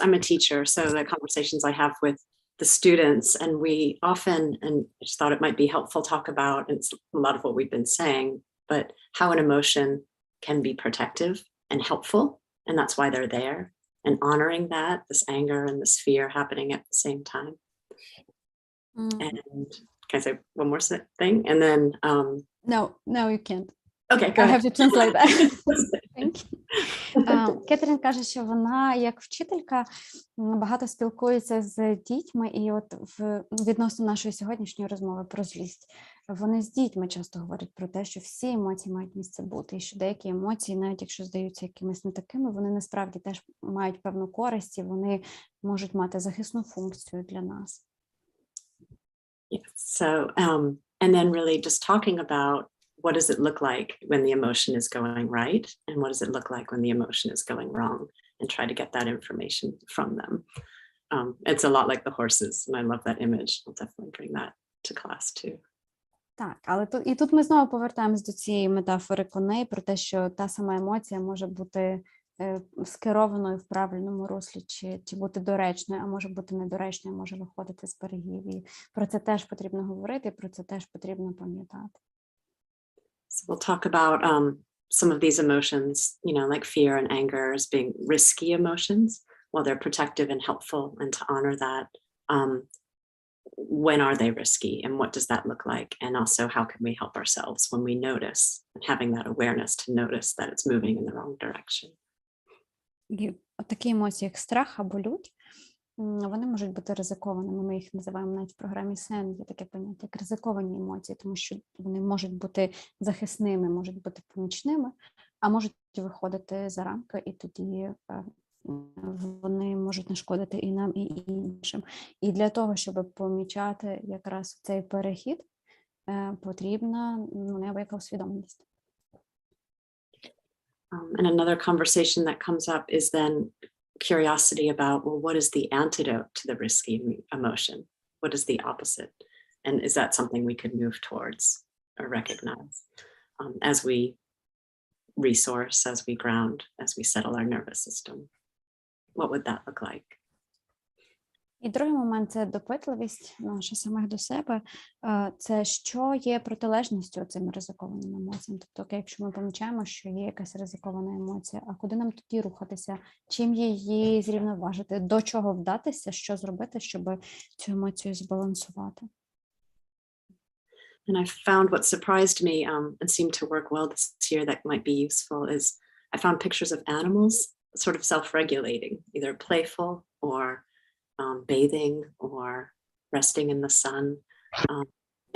I'm a teacher, so the conversations I have with the students, and we often, and I just thought it might be helpful talk about, and it's a lot of what we've been saying, but how an emotion can be protective and helpful, and that's why they're there, and honoring that, this anger and this fear happening at the same time. And can I say one more thing? And then No, you can't. Okay, go I ahead. have to translate that. Thank you. Кетрін каже, що вона, як вчителька, багато спілкується з дітьми, і от відносно нашої сьогоднішньої розмови про злість, вони з дітьми часто говорять про те, що всі емоції мають місце бути, і що деякі емоції, навіть якщо здаються якимись не такими, вони насправді теж мають певну користь, і вони можуть мати захисну функцію для нас. Yeah. So, and then really just talking about what does it look like when the emotion is going right, and what does it look like when the emotion is going wrong, and try to get that information from them. It's a lot like the horses, and I love that image. I'll definitely bring that to class too. Так, але тут ми знову повертаємось до цієї метафори коней, про те, що та сама емоція може бути скерованою в правильному руслі, чи бути доречною, а може бути недоречною, може виходити з берегів. І про це теж потрібно говорити, про це теж потрібно пам'ятати. So we'll talk about some of these emotions, like fear and anger as being risky emotions, while they're protective and helpful, and to honor that. When are they risky, and what does that look like? And also, how can we help ourselves when we notice, and having that awareness to notice that it's moving in the wrong direction. І такі емоції, як страх або лють, вони можуть бути ризикованими. Ми їх називаємо навіть в програмі СЕН, є таке поняття, як ризиковані емоції, тому що вони можуть бути захисними, можуть бути помічними, а можуть виходити за рамки, і тоді вони можуть нашкодити і нам, і іншим. І для того, щоб помічати якраз цей перехід, потрібна неабияка усвідомленість. And another conversation that comes up is then curiosity about, well, what is the antidote to the risky emotion? What is the opposite? And is that something we could move towards or recognize as we resource, as we ground, as we settle our nervous system? What would that look like? І другий момент – це допитливість наша самих до себе. Це що є протилежністю цим ризикованим емоціям. Тобто, якщо ми помічаємо, що є якась ризикована емоція, а куди нам тоді рухатися, чим її зрівноважити, до чого вдатися, що зробити, щоб цю емоцію збалансувати. And I found what surprised me and seemed to work well this year that might be useful is I found pictures of animals sort of self-regulating, either playful or bathing or resting in the sun.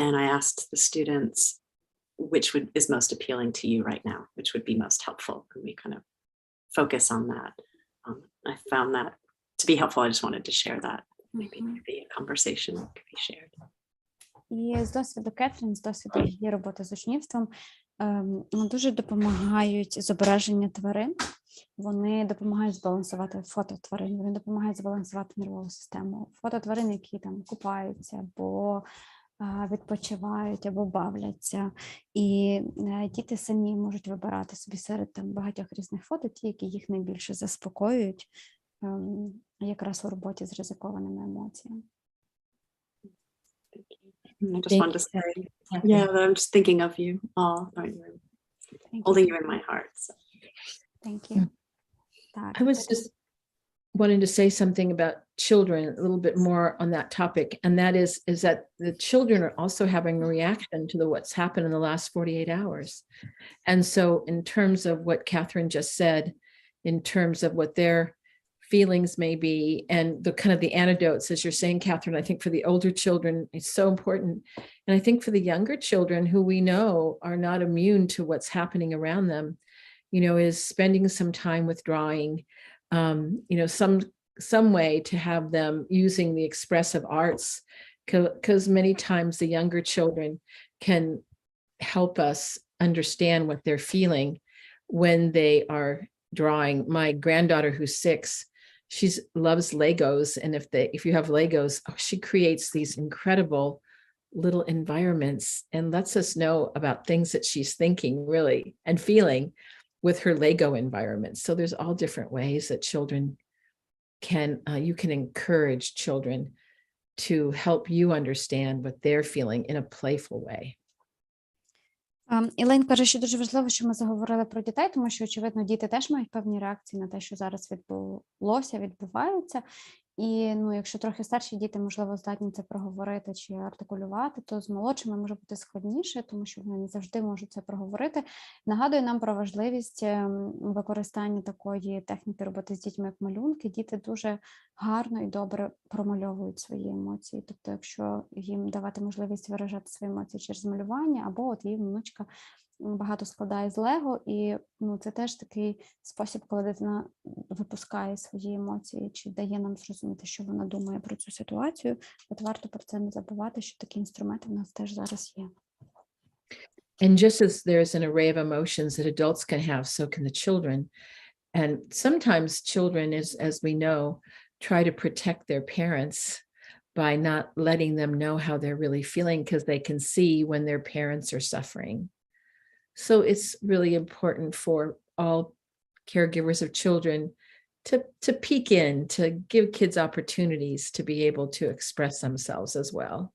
And I asked the students which is most appealing to you right now, which would be most helpful. And we kind of focus on that. I found that to be helpful. I just wanted to share that. Maybe it could be a conversation that could be shared. І з досвіду Кетрін, з досвіду її роботи з учнівством, дуже допомагають зображення тварин. Вони допомагають збалансувати фото тварин, вони допомагають збалансувати нервову систему. Фото тварин, які там купаються, або відпочивають або бавляться. І діти самі можуть вибирати собі серед там багатьох різних фото, ті, які їх найбільше заспокоюють, якраз у роботі з ризикованими емоціями. I just wanted to say, yeah, that I'm just thinking of you all, holding you in my heart. So. Thank you. Так. I was just wanting to say something about children, a little bit more on that topic, and that is that the children are also having a reaction to what's happened in the last 48 hours. And so in terms of what Catherine just said, in terms of what their feelings may be, and the kind of the antidotes, as you're saying, Catherine, I think for the older children, it's so important. And I think for the younger children who we know are not immune to what's happening around them, you know, is spending some time withdrawing, you know, some way to have them using the expressive arts, because many times the younger children can help us understand what they're feeling when they are drawing. My granddaughter, who's 6, she loves Legos, and if you have Legos, she creates these incredible little environments and lets us know about things that she's thinking really and feeling with her Lego environment. So there's all different ways that children can, you can encourage children to help you understand what they're feeling in a playful way. Ілейн каже, що дуже важливо, що ми заговорили про дітей, тому що, очевидно, діти теж мають певні реакції на те, що зараз відбувається. І якщо трохи старші діти, можливо, здатні це проговорити чи артикулювати, то з молодшими може бути складніше, тому що вони не завжди можуть це проговорити. Нагадує нам про важливість використання такої техніки роботи з дітьми, як малюнки. Діти дуже гарно і добре промальовують свої емоції. Тобто, якщо їм давати можливість виражати свої емоції через малювання, або от її внучка багато складає з Лего, і це теж такий спосіб, коли дитина випускає свої емоції, чи дає нам зрозуміти, що вона думає про цю ситуацію. От варто про це не забувати, що такі інструменти в нас теж зараз є. And just as there's an array of emotions that adults can have, so can the children. And sometimes children, as we know, try to protect their parents by not letting them know how they're really feeling, because they can see when their parents are suffering. So it's really important for all caregivers of children to peek in, to give kids opportunities to be able to express themselves as well.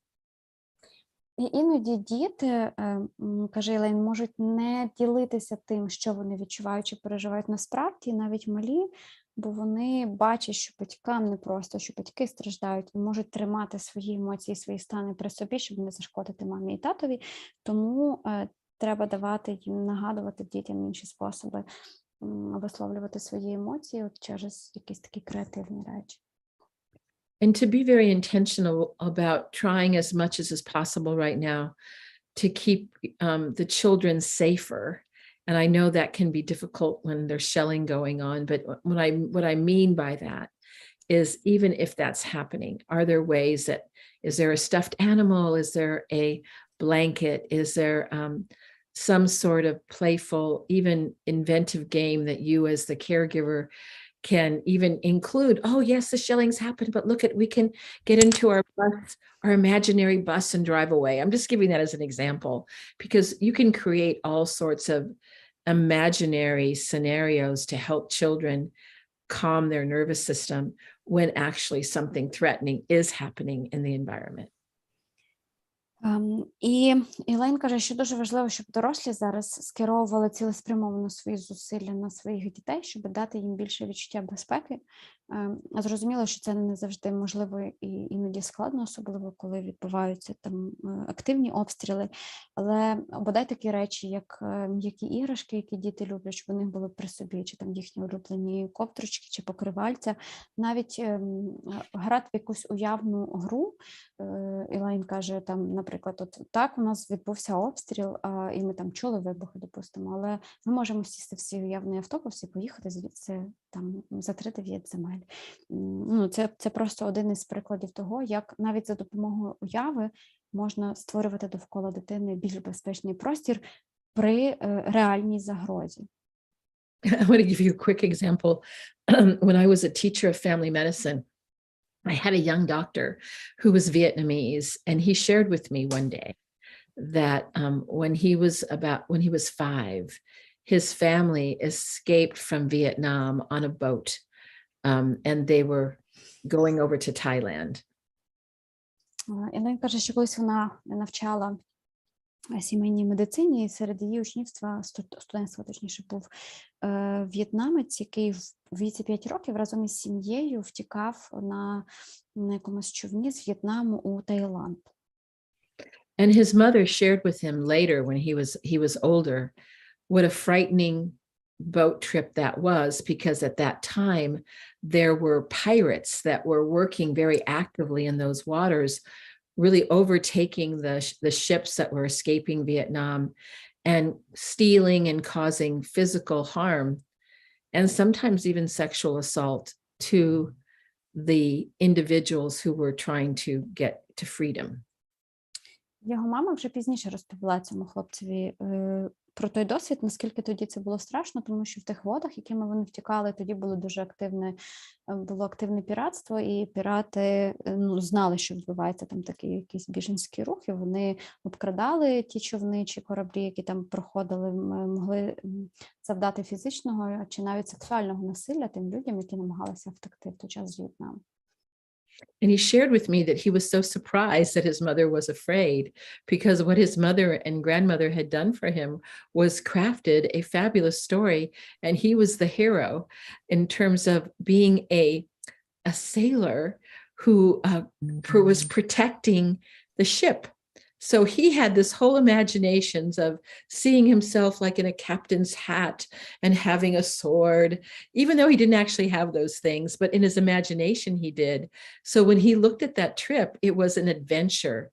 І іноді діти, каже Ілейн, можуть не ділитися тим, що вони відчувають чи переживають насправді, навіть малі, бо вони бачать, що батькам непросто, що батьки страждають і можуть тримати свої емоції, свої стани при собі, щоб не зашкодити мамі і татові. Тому треба давати їм, нагадувати дітям інші способи висловлювати свої емоції через якісь такі креативні речі. And to be very intentional about trying as much as is possible right now to keep the children safer. And I know that can be difficult when there's shelling going on, but what I mean by that is, even if that's happening, are there ways that, is there a stuffed animal? Is there a blanket? Is there some sort of playful, even inventive game that you as the caregiver can even include? Oh yes, the shellings happened, but look we can get into our bus, our imaginary bus, and drive away. I'm just giving that as an example, because you can create all sorts of imaginary scenarios to help children calm their nervous system when actually something threatening is happening in the environment. І Ілейн каже, що дуже важливо, щоб дорослі зараз скеровували цілеспрямовано свої зусилля на своїх дітей, щоб дати їм більше відчуття безпеки. Зрозуміло, що це не завжди можливо і іноді складно, особливо коли відбуваються там активні обстріли, але бодай такі речі, як м'які іграшки, які діти люблять, щоб у них були при собі, чи там їхні улюблені ковдрочки, чи покривальця, навіть грати в якусь уявну гру. Ілейн каже, там, наприклад, от так у нас відбувся обстріл, і ми там чули вибухи, допустимо, але ми можемо сісти в свій уявний автобус і поїхати звідси там за 3-9 земель. Це просто один із прикладів того, як навіть за допомогою уяви можна створювати довкола дитини більш безпечний простір при реальній загрозі. I want to give you a quick example. When I was a teacher of family medicine, I had a young doctor who was Vietnamese, and he shared with me one day that when he was 5, his family escaped from Vietnam on a boat, and they were going over to Thailand. Елен каже, що колись вона навчала сімейній медицині, і серед її учнівства, студентства, точніше, був в'єтнамець, який в віці 5 років разом із сім'єю втікав на якомусь човні з В'єтнаму у Таїланд. And his mother shared with him later when he was older what a frightening boat trip that was, because at that time there were pirates that were working very actively in those waters, really overtaking the ships that were escaping Vietnam and stealing and causing physical harm and sometimes even sexual assault to the individuals who were trying to get to freedom. Його мама вже пізніше розповіла цьому хлопцеві про той досвід, наскільки тоді це було страшно, тому що в тих водах, якими вони втікали, тоді було дуже активне піратство, і пірати знали, що відбувається там такий якийсь біженський рух, і вони обкрадали ті човни чи кораблі, які там проходили, могли завдати фізичного чи навіть сексуального насилля тим людям, які намагалися втекти в той час з В'єтнаму. And he shared with me that he was so surprised that his mother was afraid, because what his mother and grandmother had done for him was crafted a fabulous story, and he was the hero in terms of being a sailor who was protecting the ship. So he had this whole imaginations of seeing himself like in a captain's hat and having a sword, even though he didn't actually have those things, but in his imagination he did. So when he looked at that trip, it was an adventure,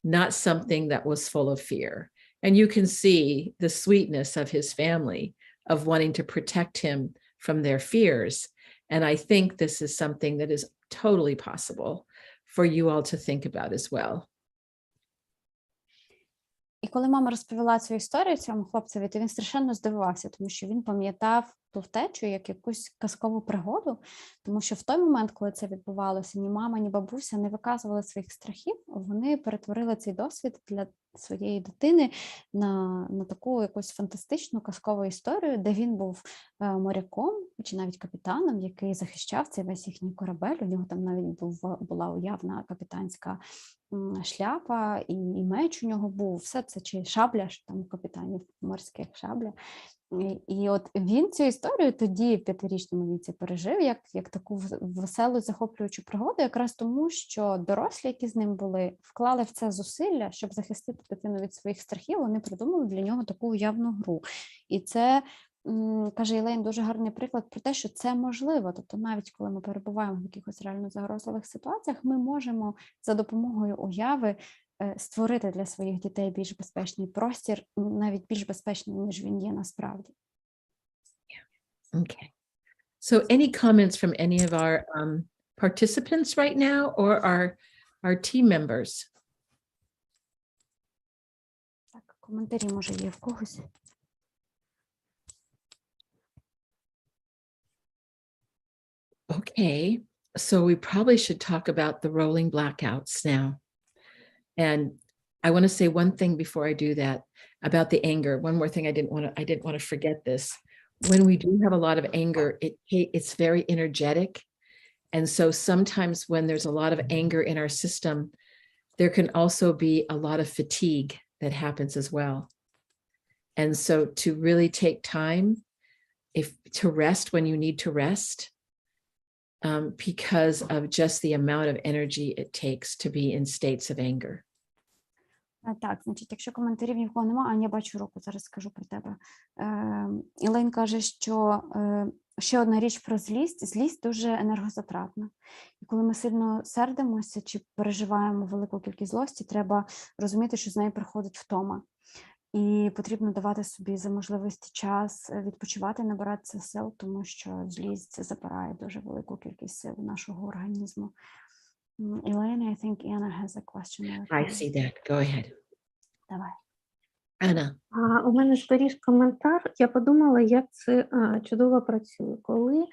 not something that was full of fear. And you can see the sweetness of his family of wanting to protect him from their fears. And I think this is something that is totally possible for you all to think about as well. І коли мама розповіла цю історію цьому хлопцеві, то він страшенно здивувався, тому що він пам'ятав ту втечу як якусь казкову пригоду, тому що в той момент, коли це відбувалося, ні мама, ні бабуся не виказували своїх страхів, вони перетворили цей досвід для своєї дитини на таку якусь фантастичну казкову історію, де він був моряком, чи навіть капітаном, який захищав цей весь їхній корабель. У нього там навіть була уявна капітанська шляпа, і меч у нього був, все це, чи шабля, там у капітанів морських шабля. І от він цю історію тоді в 5-річному віці пережив як таку веселу, захоплюючу пригоду, якраз тому, що дорослі, які з ним були, вклали в це зусилля, щоб захистити дитину від своїх страхів, вони придумали для нього таку уявну гру. І це, каже Елейн, дуже гарний приклад про те, що це можливо. Тобто навіть коли ми перебуваємо в якихось реально загрозливих ситуаціях, ми можемо за допомогою уяви створити для своїх дітей більш безпечний простір, навіть більш безпечний, ніж він є насправді. Okay. So any comments from any of our participants right now or our team members? Так, коментарі, може, є в когось? Okay, so we probably should talk about the rolling blackouts now. And I want to say one thing before I do that about the anger. One more thing, I didn't want to forget this. When we do have a lot of anger, it's very energetic. And so sometimes when there's a lot of anger in our system, there can also be a lot of fatigue that happens as well. And so to really take time to rest when you need to rest, because of just the amount of energy it takes to be in states of anger. Так, значить, якщо коментарів ні в кого немає, Аня, я бачу руку, зараз скажу про тебе. Елейн каже, що ще одна річ про злість. Злість дуже енергозатратна. І коли ми сильно сердимося чи переживаємо велику кількість злості, треба розуміти, що з нею приходить втома. І потрібно давати собі за можливості час відпочивати, набиратися сил, тому що злість забирає дуже велику кількість сил нашого організму. Elaine, I think Anna has a question. I see that. Go ahead. Давай. Anna. У мене скоріш коментар. Я подумала, як це чудово працює. Коли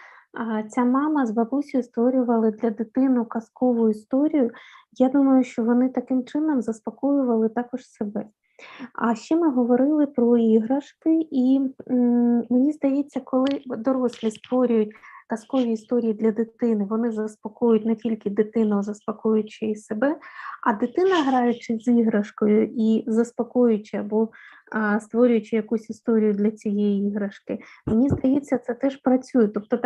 Ця мама з бабусею створювали для дитини казкову історію. Я думаю, що вони таким чином заспокоювали також себе. А ще ми говорили про іграшки, і мені здається, коли дорослі створюють казкові історії для дитини, вони заспокоюють не тільки дитину, заспокоюючи і себе, а дитина, граючи з іграшкою і заспокоюючи або створюючи якусь історію для цієї іграшки, мені здається, це теж працює. Тобто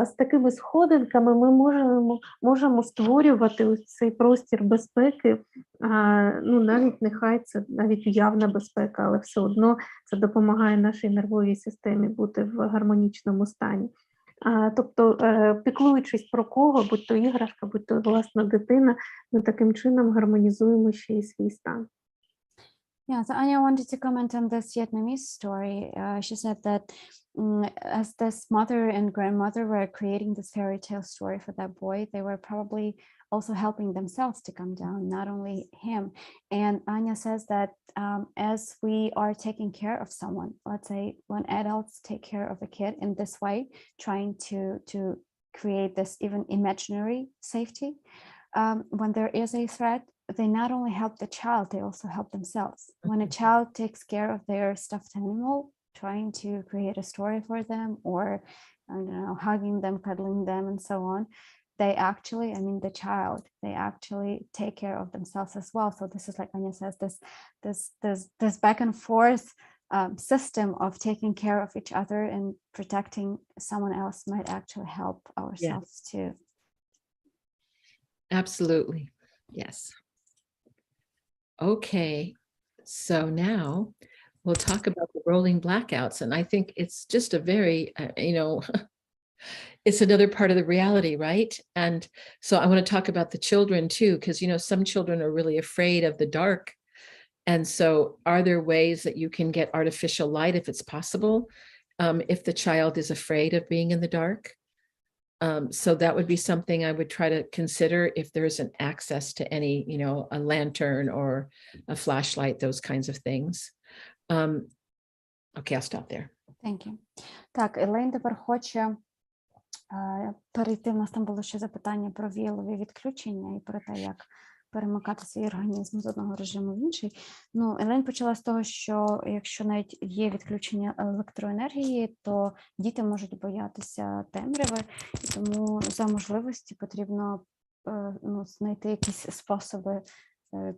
з такими сходинками ми можемо створювати ось цей простір безпеки, навіть нехай це навіть уявна безпека, але все одно це допомагає нашій нервовій системі бути в гармонічному стані. Тобто, піклуючись про кого, будь то іграшка, будь то власна дитина, ми таким чином гармонізуємо ще й свій стан. Yeah, so Anya wanted to comment on this Vietnamese story. She said that as this mother and grandmother were creating this fairy tale story for that boy, they were probably also helping themselves to come down, not only him. And Anya says that as we are taking care of someone, let's say when adults take care of a kid in this way, trying to create this even imaginary safety, when there is a threat, they not only help the child, they also help themselves. When a child takes care of their stuffed animal, trying to create a story for them, or I don't know, hugging them, cuddling them, and so on, they actually, they actually take care of themselves as well. So this is, like Anya says, this back and forth system of taking care of each other and protecting someone else might actually help ourselves too. Absolutely. Yes. Okay. So now we'll talk about the rolling blackouts. And I think it's just a very, it's another part of the reality, right? And so I want to talk about the children too, because, some children are really afraid of the dark. And so are there ways that you can get artificial light if it's possible, if the child is afraid of being in the dark? So that would be something I would try to consider if there isn't access to any, a lantern or a flashlight, those kinds of things. Okay, I'll stop there. Thank you. Так, Елейн тепер хоче перейти. У нас там було ще запитання про віялові відключення і про те, як перемикати свій організм з одного режиму в інший. Елейн почала з того, що якщо навіть є відключення електроенергії, то діти можуть боятися темряви, і тому за можливості потрібно знайти якісь способи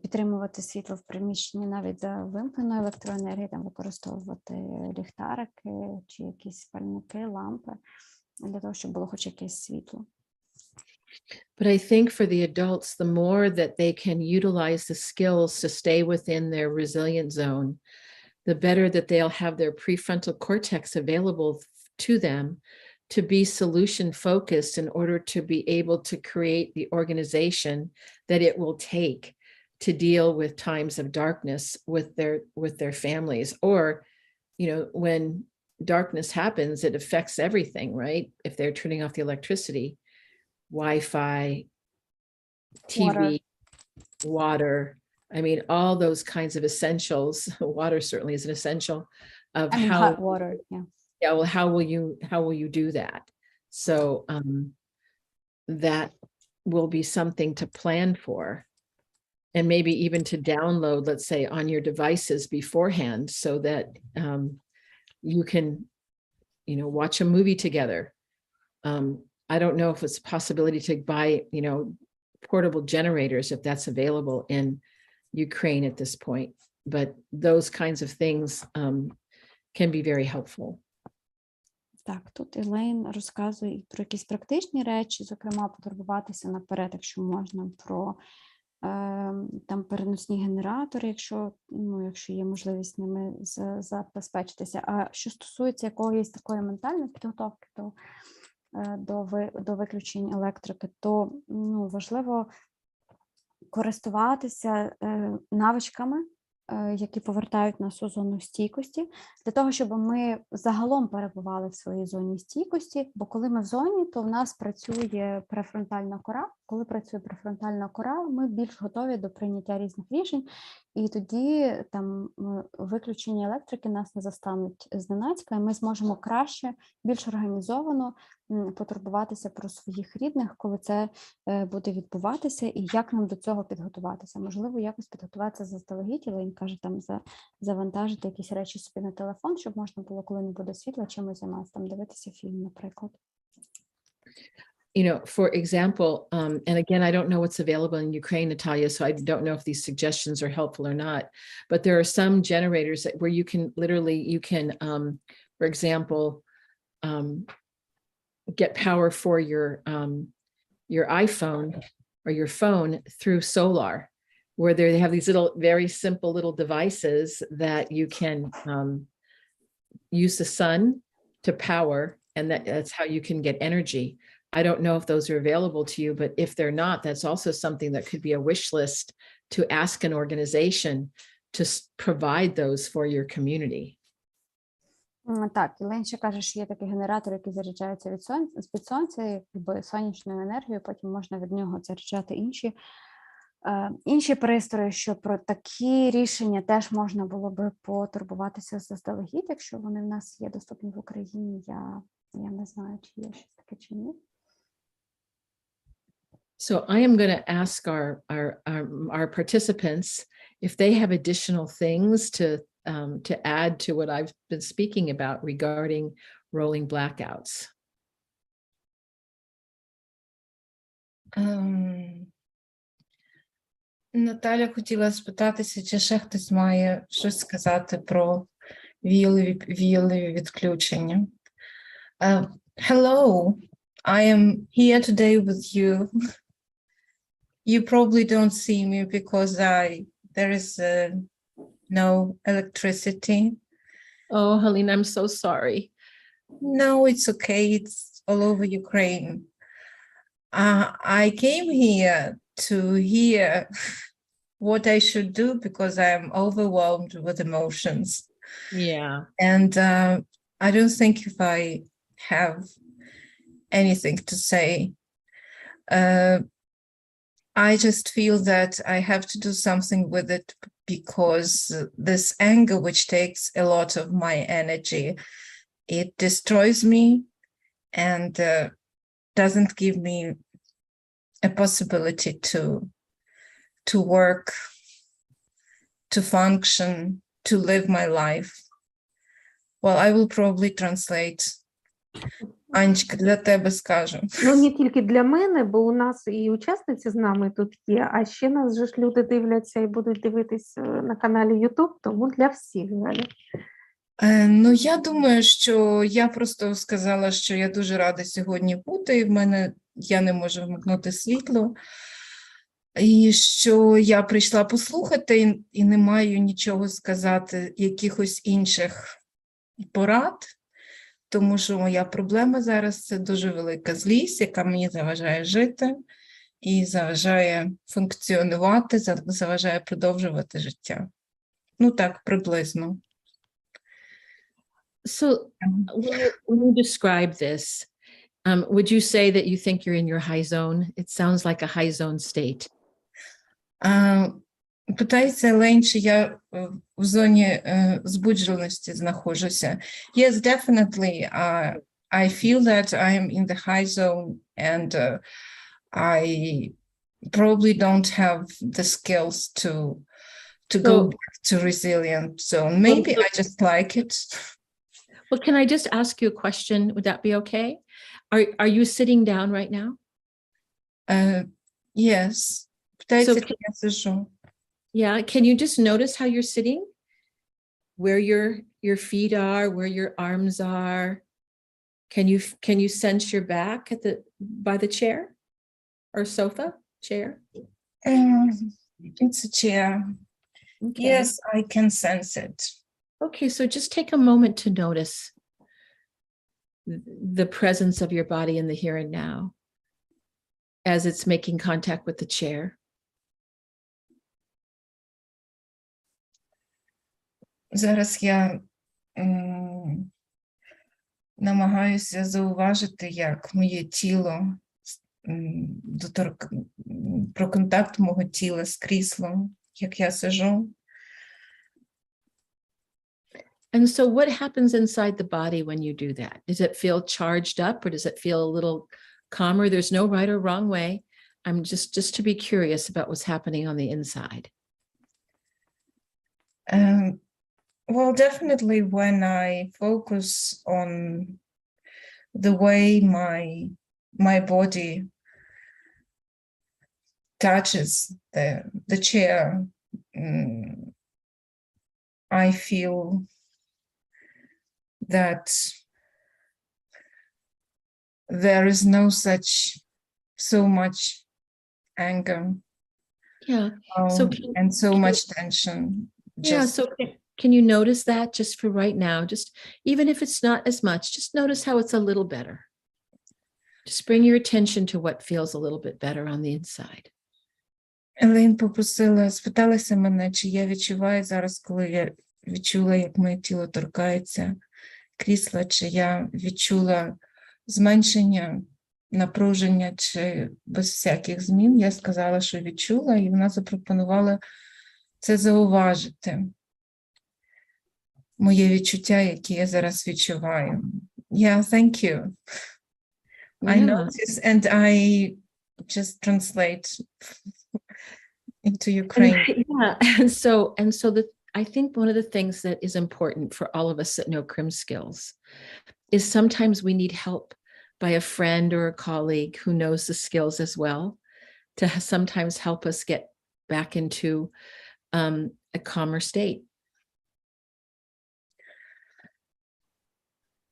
підтримувати світло в приміщенні навіть за вимкненою електроенергією, там використовувати ліхтарики чи якісь пальники, лампи, для того, щоб було хоч якесь світло. But I think for the adults, the more that they can utilize the skills to stay within their resilient zone, the better that they'll have their prefrontal cortex available to them to be solution focused in order to be able to create the organization that it will take to deal with times of darkness with their families. Or, when darkness happens, it affects everything, right? If they're turning off the electricity, Wi-Fi, TV, water. All those kinds of essentials. Water certainly is an essential of hot water. Yeah. Well, how will you do that? So that will be something to plan for, and maybe even to download, let's say, on your devices beforehand, so that you can, watch a movie together. I don't know if it's a possibility to buy, portable generators, if that's available in Ukraine at this point, but those kinds of things can be very helpful. Так, тут Елейн розказує про якісь практичні речі, зокрема, потурбуватися наперед, якщо можна, про там переносні генератори, якщо є можливість ними забезпечитися. А що стосується якоїсь такої ментальної підготовки до виключень електрики, то важливо користуватися навичками, які повертають нас у зону стійкості, для того, щоб ми загалом перебували в своїй зоні стійкості, бо коли ми в зоні, то в нас працює префронтальна кора. Коли працює префронтальна кора, ми більш готові до прийняття різних рішень, і тоді там виключення електрики нас не застануть зненацька, і ми зможемо краще, більш організовано потурбуватися про своїх рідних, коли це буде відбуватися, і як нам до цього підготуватися. Можливо, якось підготуватися заздалегідь, але він каже, там завантажити якісь речі собі на телефон, щоб можна було, коли не буде світла, чимось займатися, там дивитися фільм, наприклад. You know, for example, and again, I don't know what's available in Ukraine, Natalia, so I don't know if these suggestions are helpful or not, but there are some generators where you can literally, for example, get power for your iPhone or your phone through solar, where they have these little, very simple little devices that you can use the sun to power, and that's how you can get energy. I don't know if those are available to you, but if they're not, that's also something that could be a wish list to ask an organization to provide those for your community. Так, Ілен ще каже, що є такий генератор, який заряджається від сонця, якби сонячною енергією, потім можна від нього заряджати інші пристрої, що про такі рішення теж можна було би потурбуватися заздалегідь, якщо вони в нас є доступні в Україні. Я не знаю, чи є щось таке, чи ні. So I am going to ask our participants if they have additional things to add to what I've been speaking about regarding rolling blackouts. Наталя хотіла спитатися, чи ще хтось має щось сказати про віялові відключення. Hello, I am here today with you. You probably don't see me because there is no electricity. Oh, Helene, I'm so sorry. No, it's okay. It's all over Ukraine. I came here to hear what I should do because I'm overwhelmed with emotions. Yeah. And I don't think if I have anything to say. I just feel that I have to do something with it because this anger, which takes a lot of my energy, it destroys me and doesn't give me a possibility to work, to function, to live my life. Well, I will probably translate. Анечка, для тебе скажу. Ну, не тільки для мене, бо у нас і учасниці з нами тут є, а ще нас же ж люди дивляться і будуть дивитись на каналі YouTube, тому для всіх. Ну, я думаю, що я просто сказала, що я дуже рада сьогодні бути, і я не можу вмикнути світло, і що я прийшла послухати і не маю нічого сказати, якихось інших порад, тому що моя проблема зараз – це дуже велика злість, яка мені заважає жити і заважає функціонувати, заважає продовжувати життя. Ну так, приблизно. So when you describe this, would you say that you think you're in your high zone? It sounds like a high zone state. Питається Елейн, чи я в зоні збудженості знаходжуся. Yes, definitely. I feel that I am in the high zone and I probably don't have the skills to go back to resilient zone. Maybe I just like it. Well, can I just ask you a question? Would that be okay? Are you sitting down right now? Yes. Питається, чи я сижу. Yeah, can you just notice how you're sitting? Where your feet are, where your arms are? Can you sense your back by the chair or sofa chair? It's a chair. Okay. Yes, I can sense it. Okay, so just take a moment to notice the presence of your body in the here and now as it's making contact with the chair. Зараз я намагаюся зауважити, як моє тіло, про контакт мого тіла з кріслом, як я сижу. And so what happens inside the body when you do that? Does it feel charged up or does it feel a little calmer? There's no right or wrong way. I'm just to be curious about what's happening on the inside. Well, definitely when I focus on the way my body touches the chair, I feel that there is so much anger. Yeah. And so much tension. So can you notice that just for right now? Just even if it's not as much, just notice how it's a little better. Just bring your attention to what feels a little bit better on the inside. Елейн спиталася мене, чи я відчуваю зараз, коли я відчула, як моє тіло торкається крісла, чи я відчула зменшення, напруження, чи без всяких змін. Я сказала, що відчула, і вона запропонувала це зауважити. Моє відчуття, яке я зараз відчуваю. Yeah, thank you. I notice and I just translate into Ukraine. And so I think one of the things that is important for all of us that know Krim skills is sometimes we need help by a friend or a colleague who knows the skills as well to sometimes help us get back into a calmer state.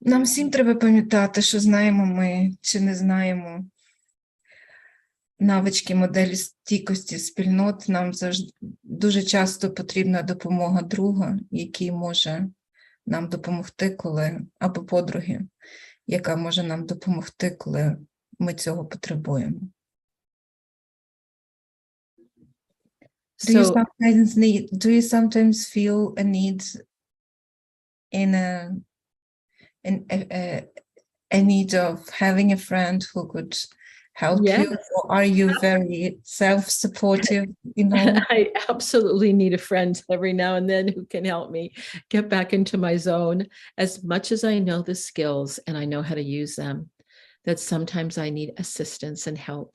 Нам всім треба пам'ятати, що знаємо ми чи не знаємо навички моделі стійкості спільнот. Нам завжди дуже часто потрібна допомога друга, який може нам допомогти, коли, або подруги, яка може нам допомогти, коли ми цього потребуємо. Do you sometimes feel a need a need of having a friend who could help you, or are you very self-supportive? I absolutely need a friend every now and then who can help me get back into my zone. As much as I know the skills and I know how to use them, that sometimes I need assistance and help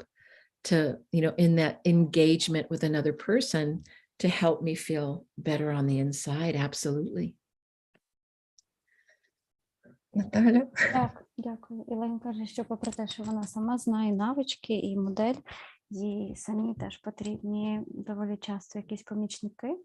to, in that engagement with another person to help me feel better on the inside. Absolutely. Наталя? Дякую. Ілень каже, що попри те, що вона сама знає навички і модель, їй самі теж потрібні доволі часто якісь помічники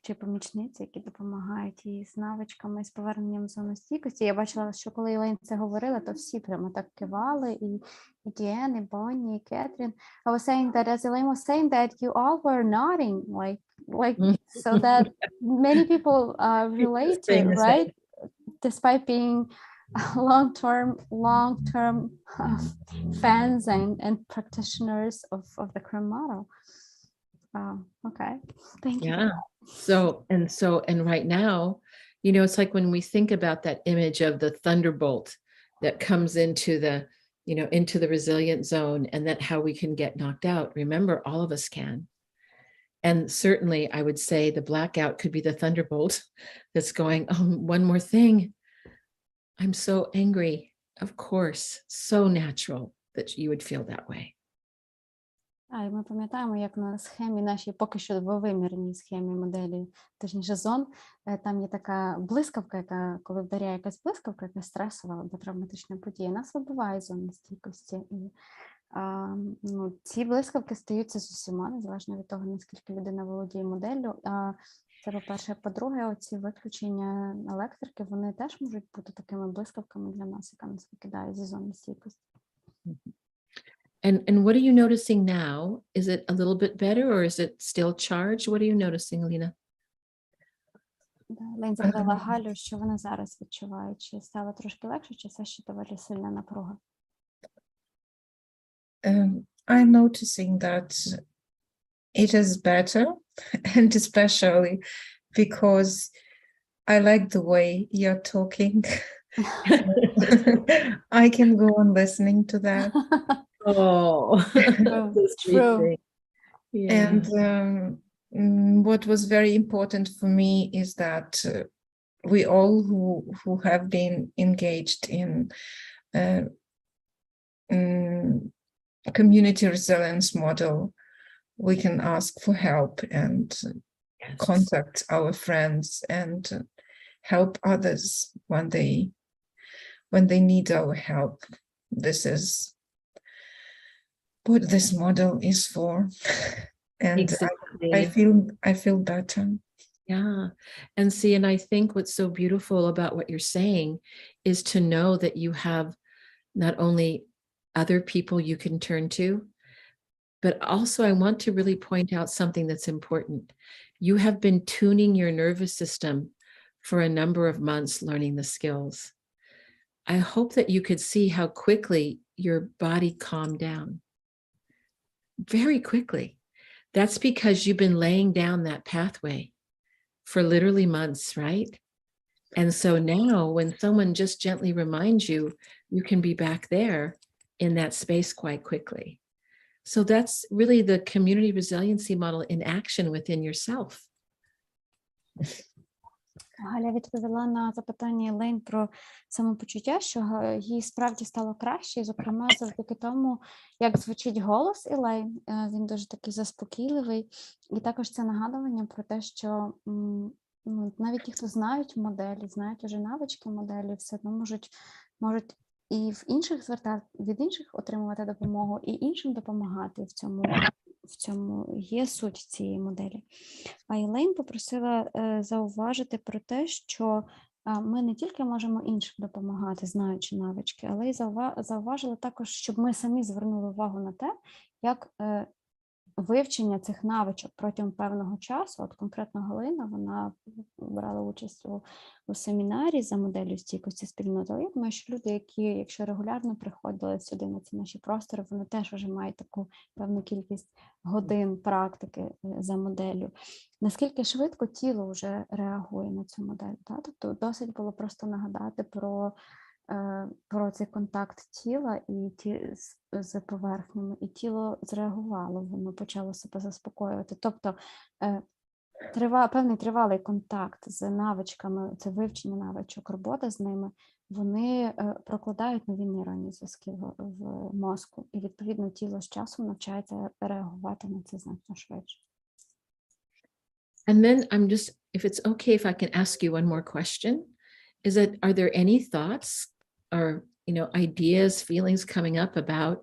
чи помічниці, які допомагають їй з навичками, з поверненням в зону стійкості. Я бачила, що коли Ілень це говорила, то всі прямо так кивали, і Дієн, і Бонні, і Кетрін. I was saying that as Elaine was saying that you all were nodding, like so that many people relate to, right? Despite being long-term fans and practitioners of the Krim model. Okay, thank you. Yeah. So right now, it's like when we think about that image of the thunderbolt that comes into the resilient zone, and that how we can get knocked out. Remember, all of us can. And certainly I would say the blackout could be the thunderbolt that's going, oh, one more thing. I'm so angry. Of course, so natural that you would feel that way. І ми пам'ятаємо, як на схемі нашій, поки що двовимірній схемі моделі, точніше зон, там є така блискавка, яка, коли вдаряє якась блискавка, яка стресова або травматична подія, нас вибиває зону стійкості. І ці блискавки стаються з усіма, незалежно від того, наскільки людина володіє моделлю. Це, по-перше. По-друге, оці виключення електрики, вони теж можуть бути такими блискавками для нас, яка нас викидає зі зони стійкості. And what are you noticing now? Is it a little bit better or is it still charged? What are you noticing, Alina? Лень запитала Галю, що вона зараз відчуває. Чи стало трошки легше, чи все ще доволі сильна напруга? I'm noticing that it is better, and especially because I like the way you're talking. I can go on listening to that. Oh, true. And what was very important for me is that we all who have been engaged in community resilience model, we can ask for help and contact our friends and help others when they need our help. This is what this model is for. And Exactly. I feel better. Yeah. And see, and I think what's so beautiful about what you're saying is to know that you have not only other people you can turn to, but also I want to really point out something that's important. You have been tuning your nervous system for a number of months, learning the skills. I hope that you could see how quickly your body calmed down. Very quickly. That's because you've been laying down that pathway for literally months, right? And so now when someone just gently reminds you, you can be back there in that space quite quickly. So that's really the community resiliency model in action within yourself. Галя відповіла на запитання Елейн про самопочуття, що їй справді стало краще, і, зокрема, завдяки тому, як звучить голос Елейн, він дуже такий заспокійливий, і також це нагадування про те, що навіть ті, хто знають моделі, знають уже навички моделі, все одно можуть і від інших отримувати допомогу, і іншим допомагати в цьому є суть цієї моделі. А Елейн попросила зауважити про те, що ми не тільки можемо іншим допомагати, знаючи навички, але й зауважили також, щоб ми самі звернули увагу на те, як вивчення цих навичок протягом певного часу, от конкретно Галина, вона брала участь у семінарі за моделлю стійкості спільноти. Я думаю, що люди, які, якщо регулярно приходили сюди на ці наші простори, вони теж вже мають таку певну кількість годин практики за моделлю. Наскільки швидко тіло вже реагує на цю модель? Так? Тобто досить було просто нагадати про цей контакт тіла з поверхнями, і тіло зреагувало, воно почало себе заспокоювати. Тобто певний тривалий контакт з навичками, це вивчення навичок, робота з ними, вони прокладають нові нейронні зв'язки в мозку, і відповідно тіло з часом навчається реагувати на це значно швидше. And then if it's okay if I can ask you one more question, are there any thoughts or, ideas, feelings coming up about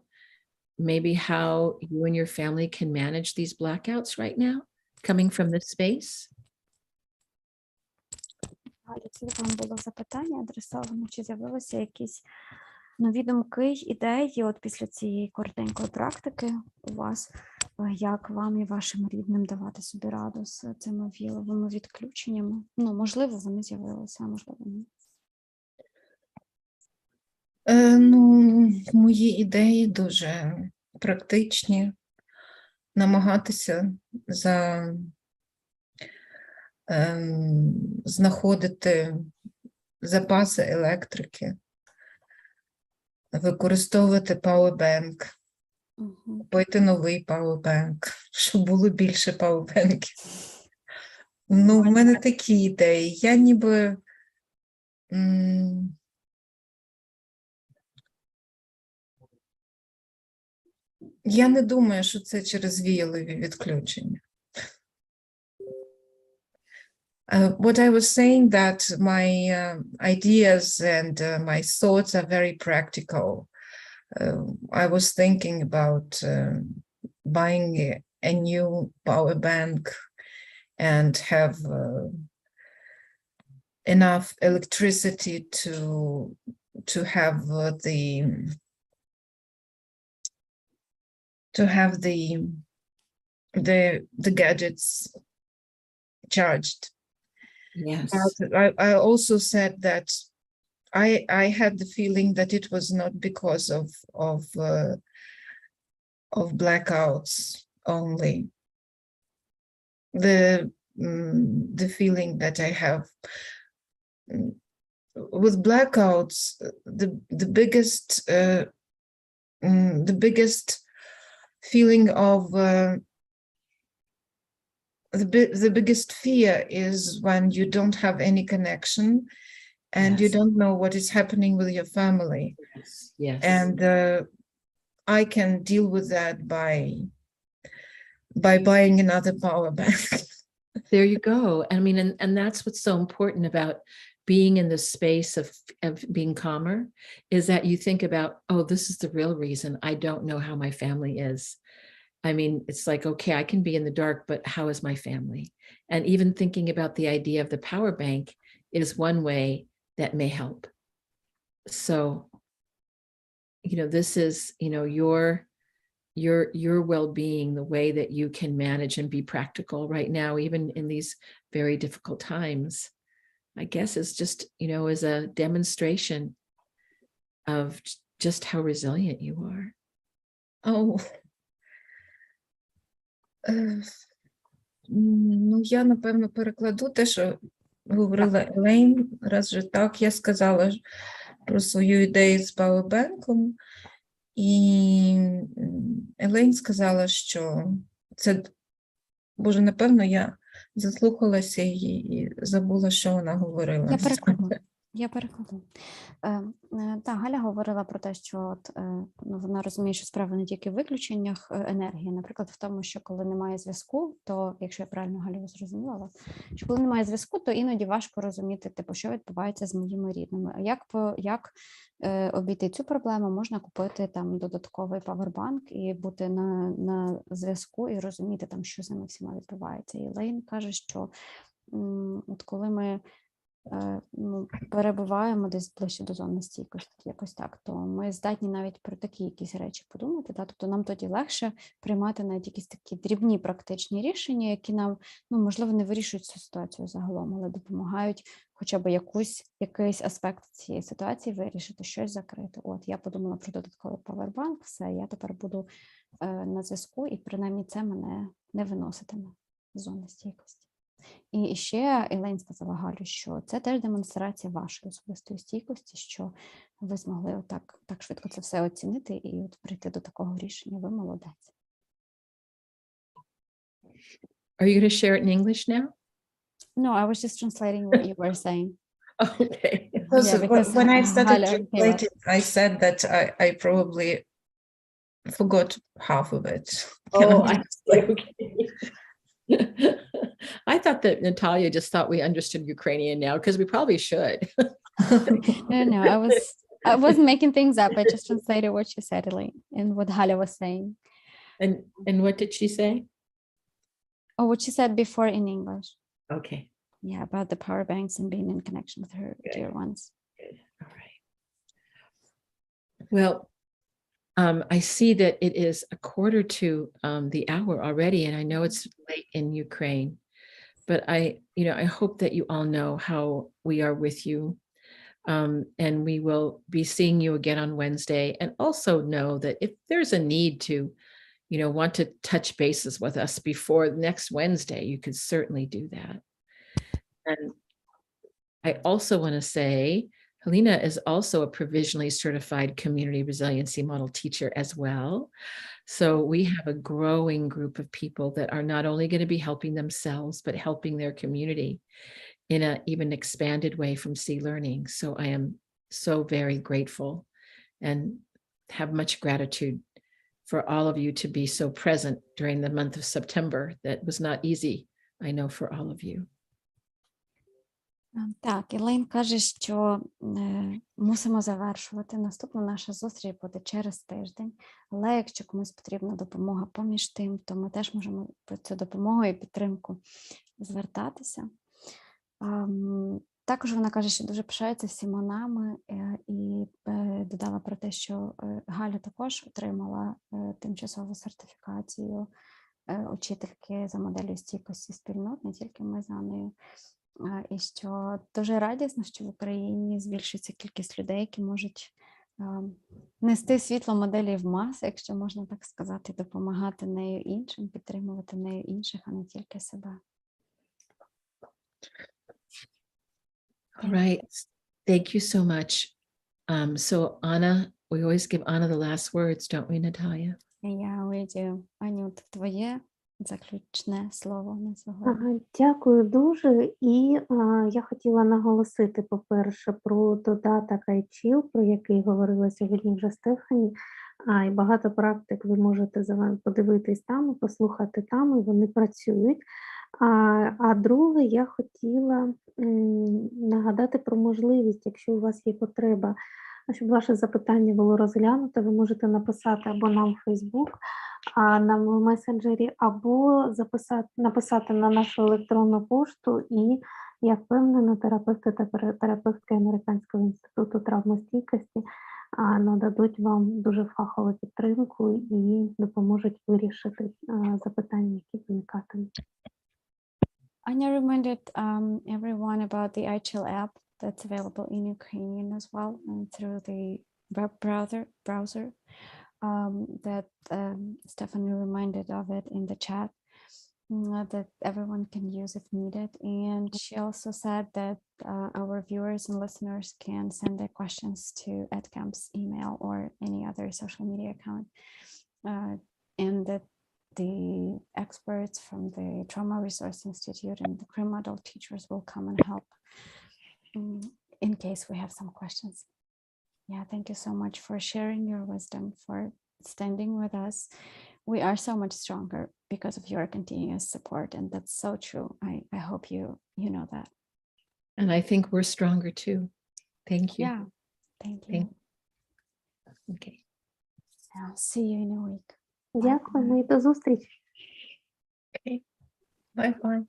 maybe how you and your family can manage these blackouts right now, coming from this space? Це вам було запитання адресовано, чи з'явилися якісь нові думки, ідеї от після цієї коротенької практики у вас, як вам і вашим рідним давати собі раду з цими віловими відключеннями? Можливо, вони з'явилися, а можливо, ні. Мої ідеї дуже практичні. Намагатися знаходити запаси електрики, використовувати пауербенк, купити новий пауербенк, щоб було більше пауербенків. В мене такі ідеї. Я ніби я не думаю, що це через віялові відключення. What I was saying that my ideas and my thoughts are very practical. I was thinking about buying a new power bank and have enough electricity to have the gadgets charged. Yes. But I also said that I had the feeling that it was not because of blackouts only. The feeling that I have with blackouts, the biggest feeling of the biggest fear is when you don't have any connection and you Yes. don't know what is happening with your family. Yes. And I can deal with that by buying another power bank. There you go. I mean, and that's what's so important about being in the space of being calmer, is that you think about, oh, this is the real reason I don't know how my family is. I mean, it's like, okay, I can be in the dark, but how is my family? And even thinking about the idea of the power bank is one way that may help. So, you know, this is, you know, your well-being, the way that you can manage and be practical right now, even in these very difficult times, I guess is just, you know, is a demonstration of just how resilient you are. Oh. Ну, я, напевно, перекладу те, що говорила Елейн. Раз же так, я сказала про свою ідею з пауербенком. І Елейн сказала, що це, боже, напевно, я заслухалася і забула, що вона говорила. Я перекладу. Та Галя говорила про те, що от, ну, вона розуміє, що справа не тільки в виключеннях енергії, наприклад, в тому, що коли немає зв'язку, то, якщо я правильно Галю зрозуміла, що коли немає зв'язку, то іноді важко розуміти, типу, що відбувається з моїми рідними. А як обійти цю проблему, можна купити там додатковий павербанк і бути на зв'язку і розуміти, там, що з ними всіма відбувається. І Лейн каже, що от коли ми перебуваємо десь ближче до зони стійкості, якось так, то ми здатні навіть про такі якісь речі подумати, да? Тобто нам тоді легше приймати навіть якісь такі дрібні практичні рішення, які нам, ну, можливо, не вирішують цю ситуацію загалом, але допомагають хоча б якийсь аспект цієї ситуації вирішити, щось закрити. От, я подумала про додатковий павербанк, все, я тепер буду на зв'язку, і принаймні це мене не виноситиме з зони стійкості. І ще Елейн сказала Галю, що це теж демонстрація вашої особистої стійкості, що ви змогли так швидко це все оцінити і от прийти до такого рішення. Ви молодець. Are you going to share it in English now? No, I was just translating what you were saying. Okay. Because when I started Галя, translating, I said that I probably forgot half of it. Oh, I see. Okay. I thought that Natalia just thought we understood Ukrainian now, because we probably should. No, I wasn't making things up. I just translated what you said, Elaine, and what Hala was saying. And what did she say? Oh, what she said before in English. Okay. Yeah, about the power banks and being in connection with her dear ones. Good. All right. Well, I see that it is 1:45 the hour already, and I know it's late in Ukraine, but I hope that you all know how we are with you, and we will be seeing you again on Wednesday. And also know that if there's a need to, want to touch bases with us before next Wednesday, you could certainly do that. And I also want to say, Helena is also a provisionally certified community resiliency model teacher as well. So we have a growing group of people that are not only going to be helping themselves, but helping their community in an even expanded way from Sea Learning. So I am so very grateful and have much gratitude for all of you to be so present during the month of September. That was not easy, I know, for all of you. Так, Елейн каже, що мусимо завершувати. Наступна наша зустріч буде через тиждень. Але якщо комусь потрібна допомога поміж тим, то ми теж можемо про цю допомогу і підтримку звертатися. Також вона каже, що дуже пишається всіма нами і додала про те, що Галя також отримала тимчасову сертифікацію учительки за моделлю стійкості спільнот, не тільки ми за нею. І що дуже радісно, що в Україні збільшується кількість людей, які можуть нести світло моделі в маси, якщо можна так сказати, допомагати нею іншим, підтримувати нею інших, а не тільки себе. All right. Thank you so much. So Anna, we always give Anna the last words, don't we, Natalia? Yeah, we do. Анют, твоє заключне слово на сьогодні. Ага, дякую дуже. І я хотіла наголосити, по-перше, про додаток iChill, про який говорила сьогодні вже Стефані. І багато практик ви можете подивитись там, і послухати там, і вони працюють. А друге, я хотіла нагадати про можливість, якщо у вас є потреба, щоб ваше запитання було розглянуто, ви можете написати або нам в Facebook, на месенджері, або написати на нашу електронну пошту, і я впевнена, терапевти та терапевтки Американського інституту травмостійкості нададуть вам дуже фахову підтримку і допоможуть вирішити запитання, які виникатимуть. Anya reminded everyone about the iChill app that's available in Ukrainian as well, and through the web browser that Stephanie reminded of it in the chat, that everyone can use if needed. And she also said that our viewers and listeners can send their questions to EdCamp's email or any other social media account, and that the experts from the Trauma Resource Institute and the CRIM model teachers will come and help in case we have some questions. Yeah, thank you so much for sharing your wisdom, for standing with us. We are so much stronger because of your continuous support, and that's so true. I hope you know that. And I think we're stronger too. Thank you. Yeah, thank you. Okay. I'll see you in a week. Дякуємо і до зустрічі. Okay. Bye-bye.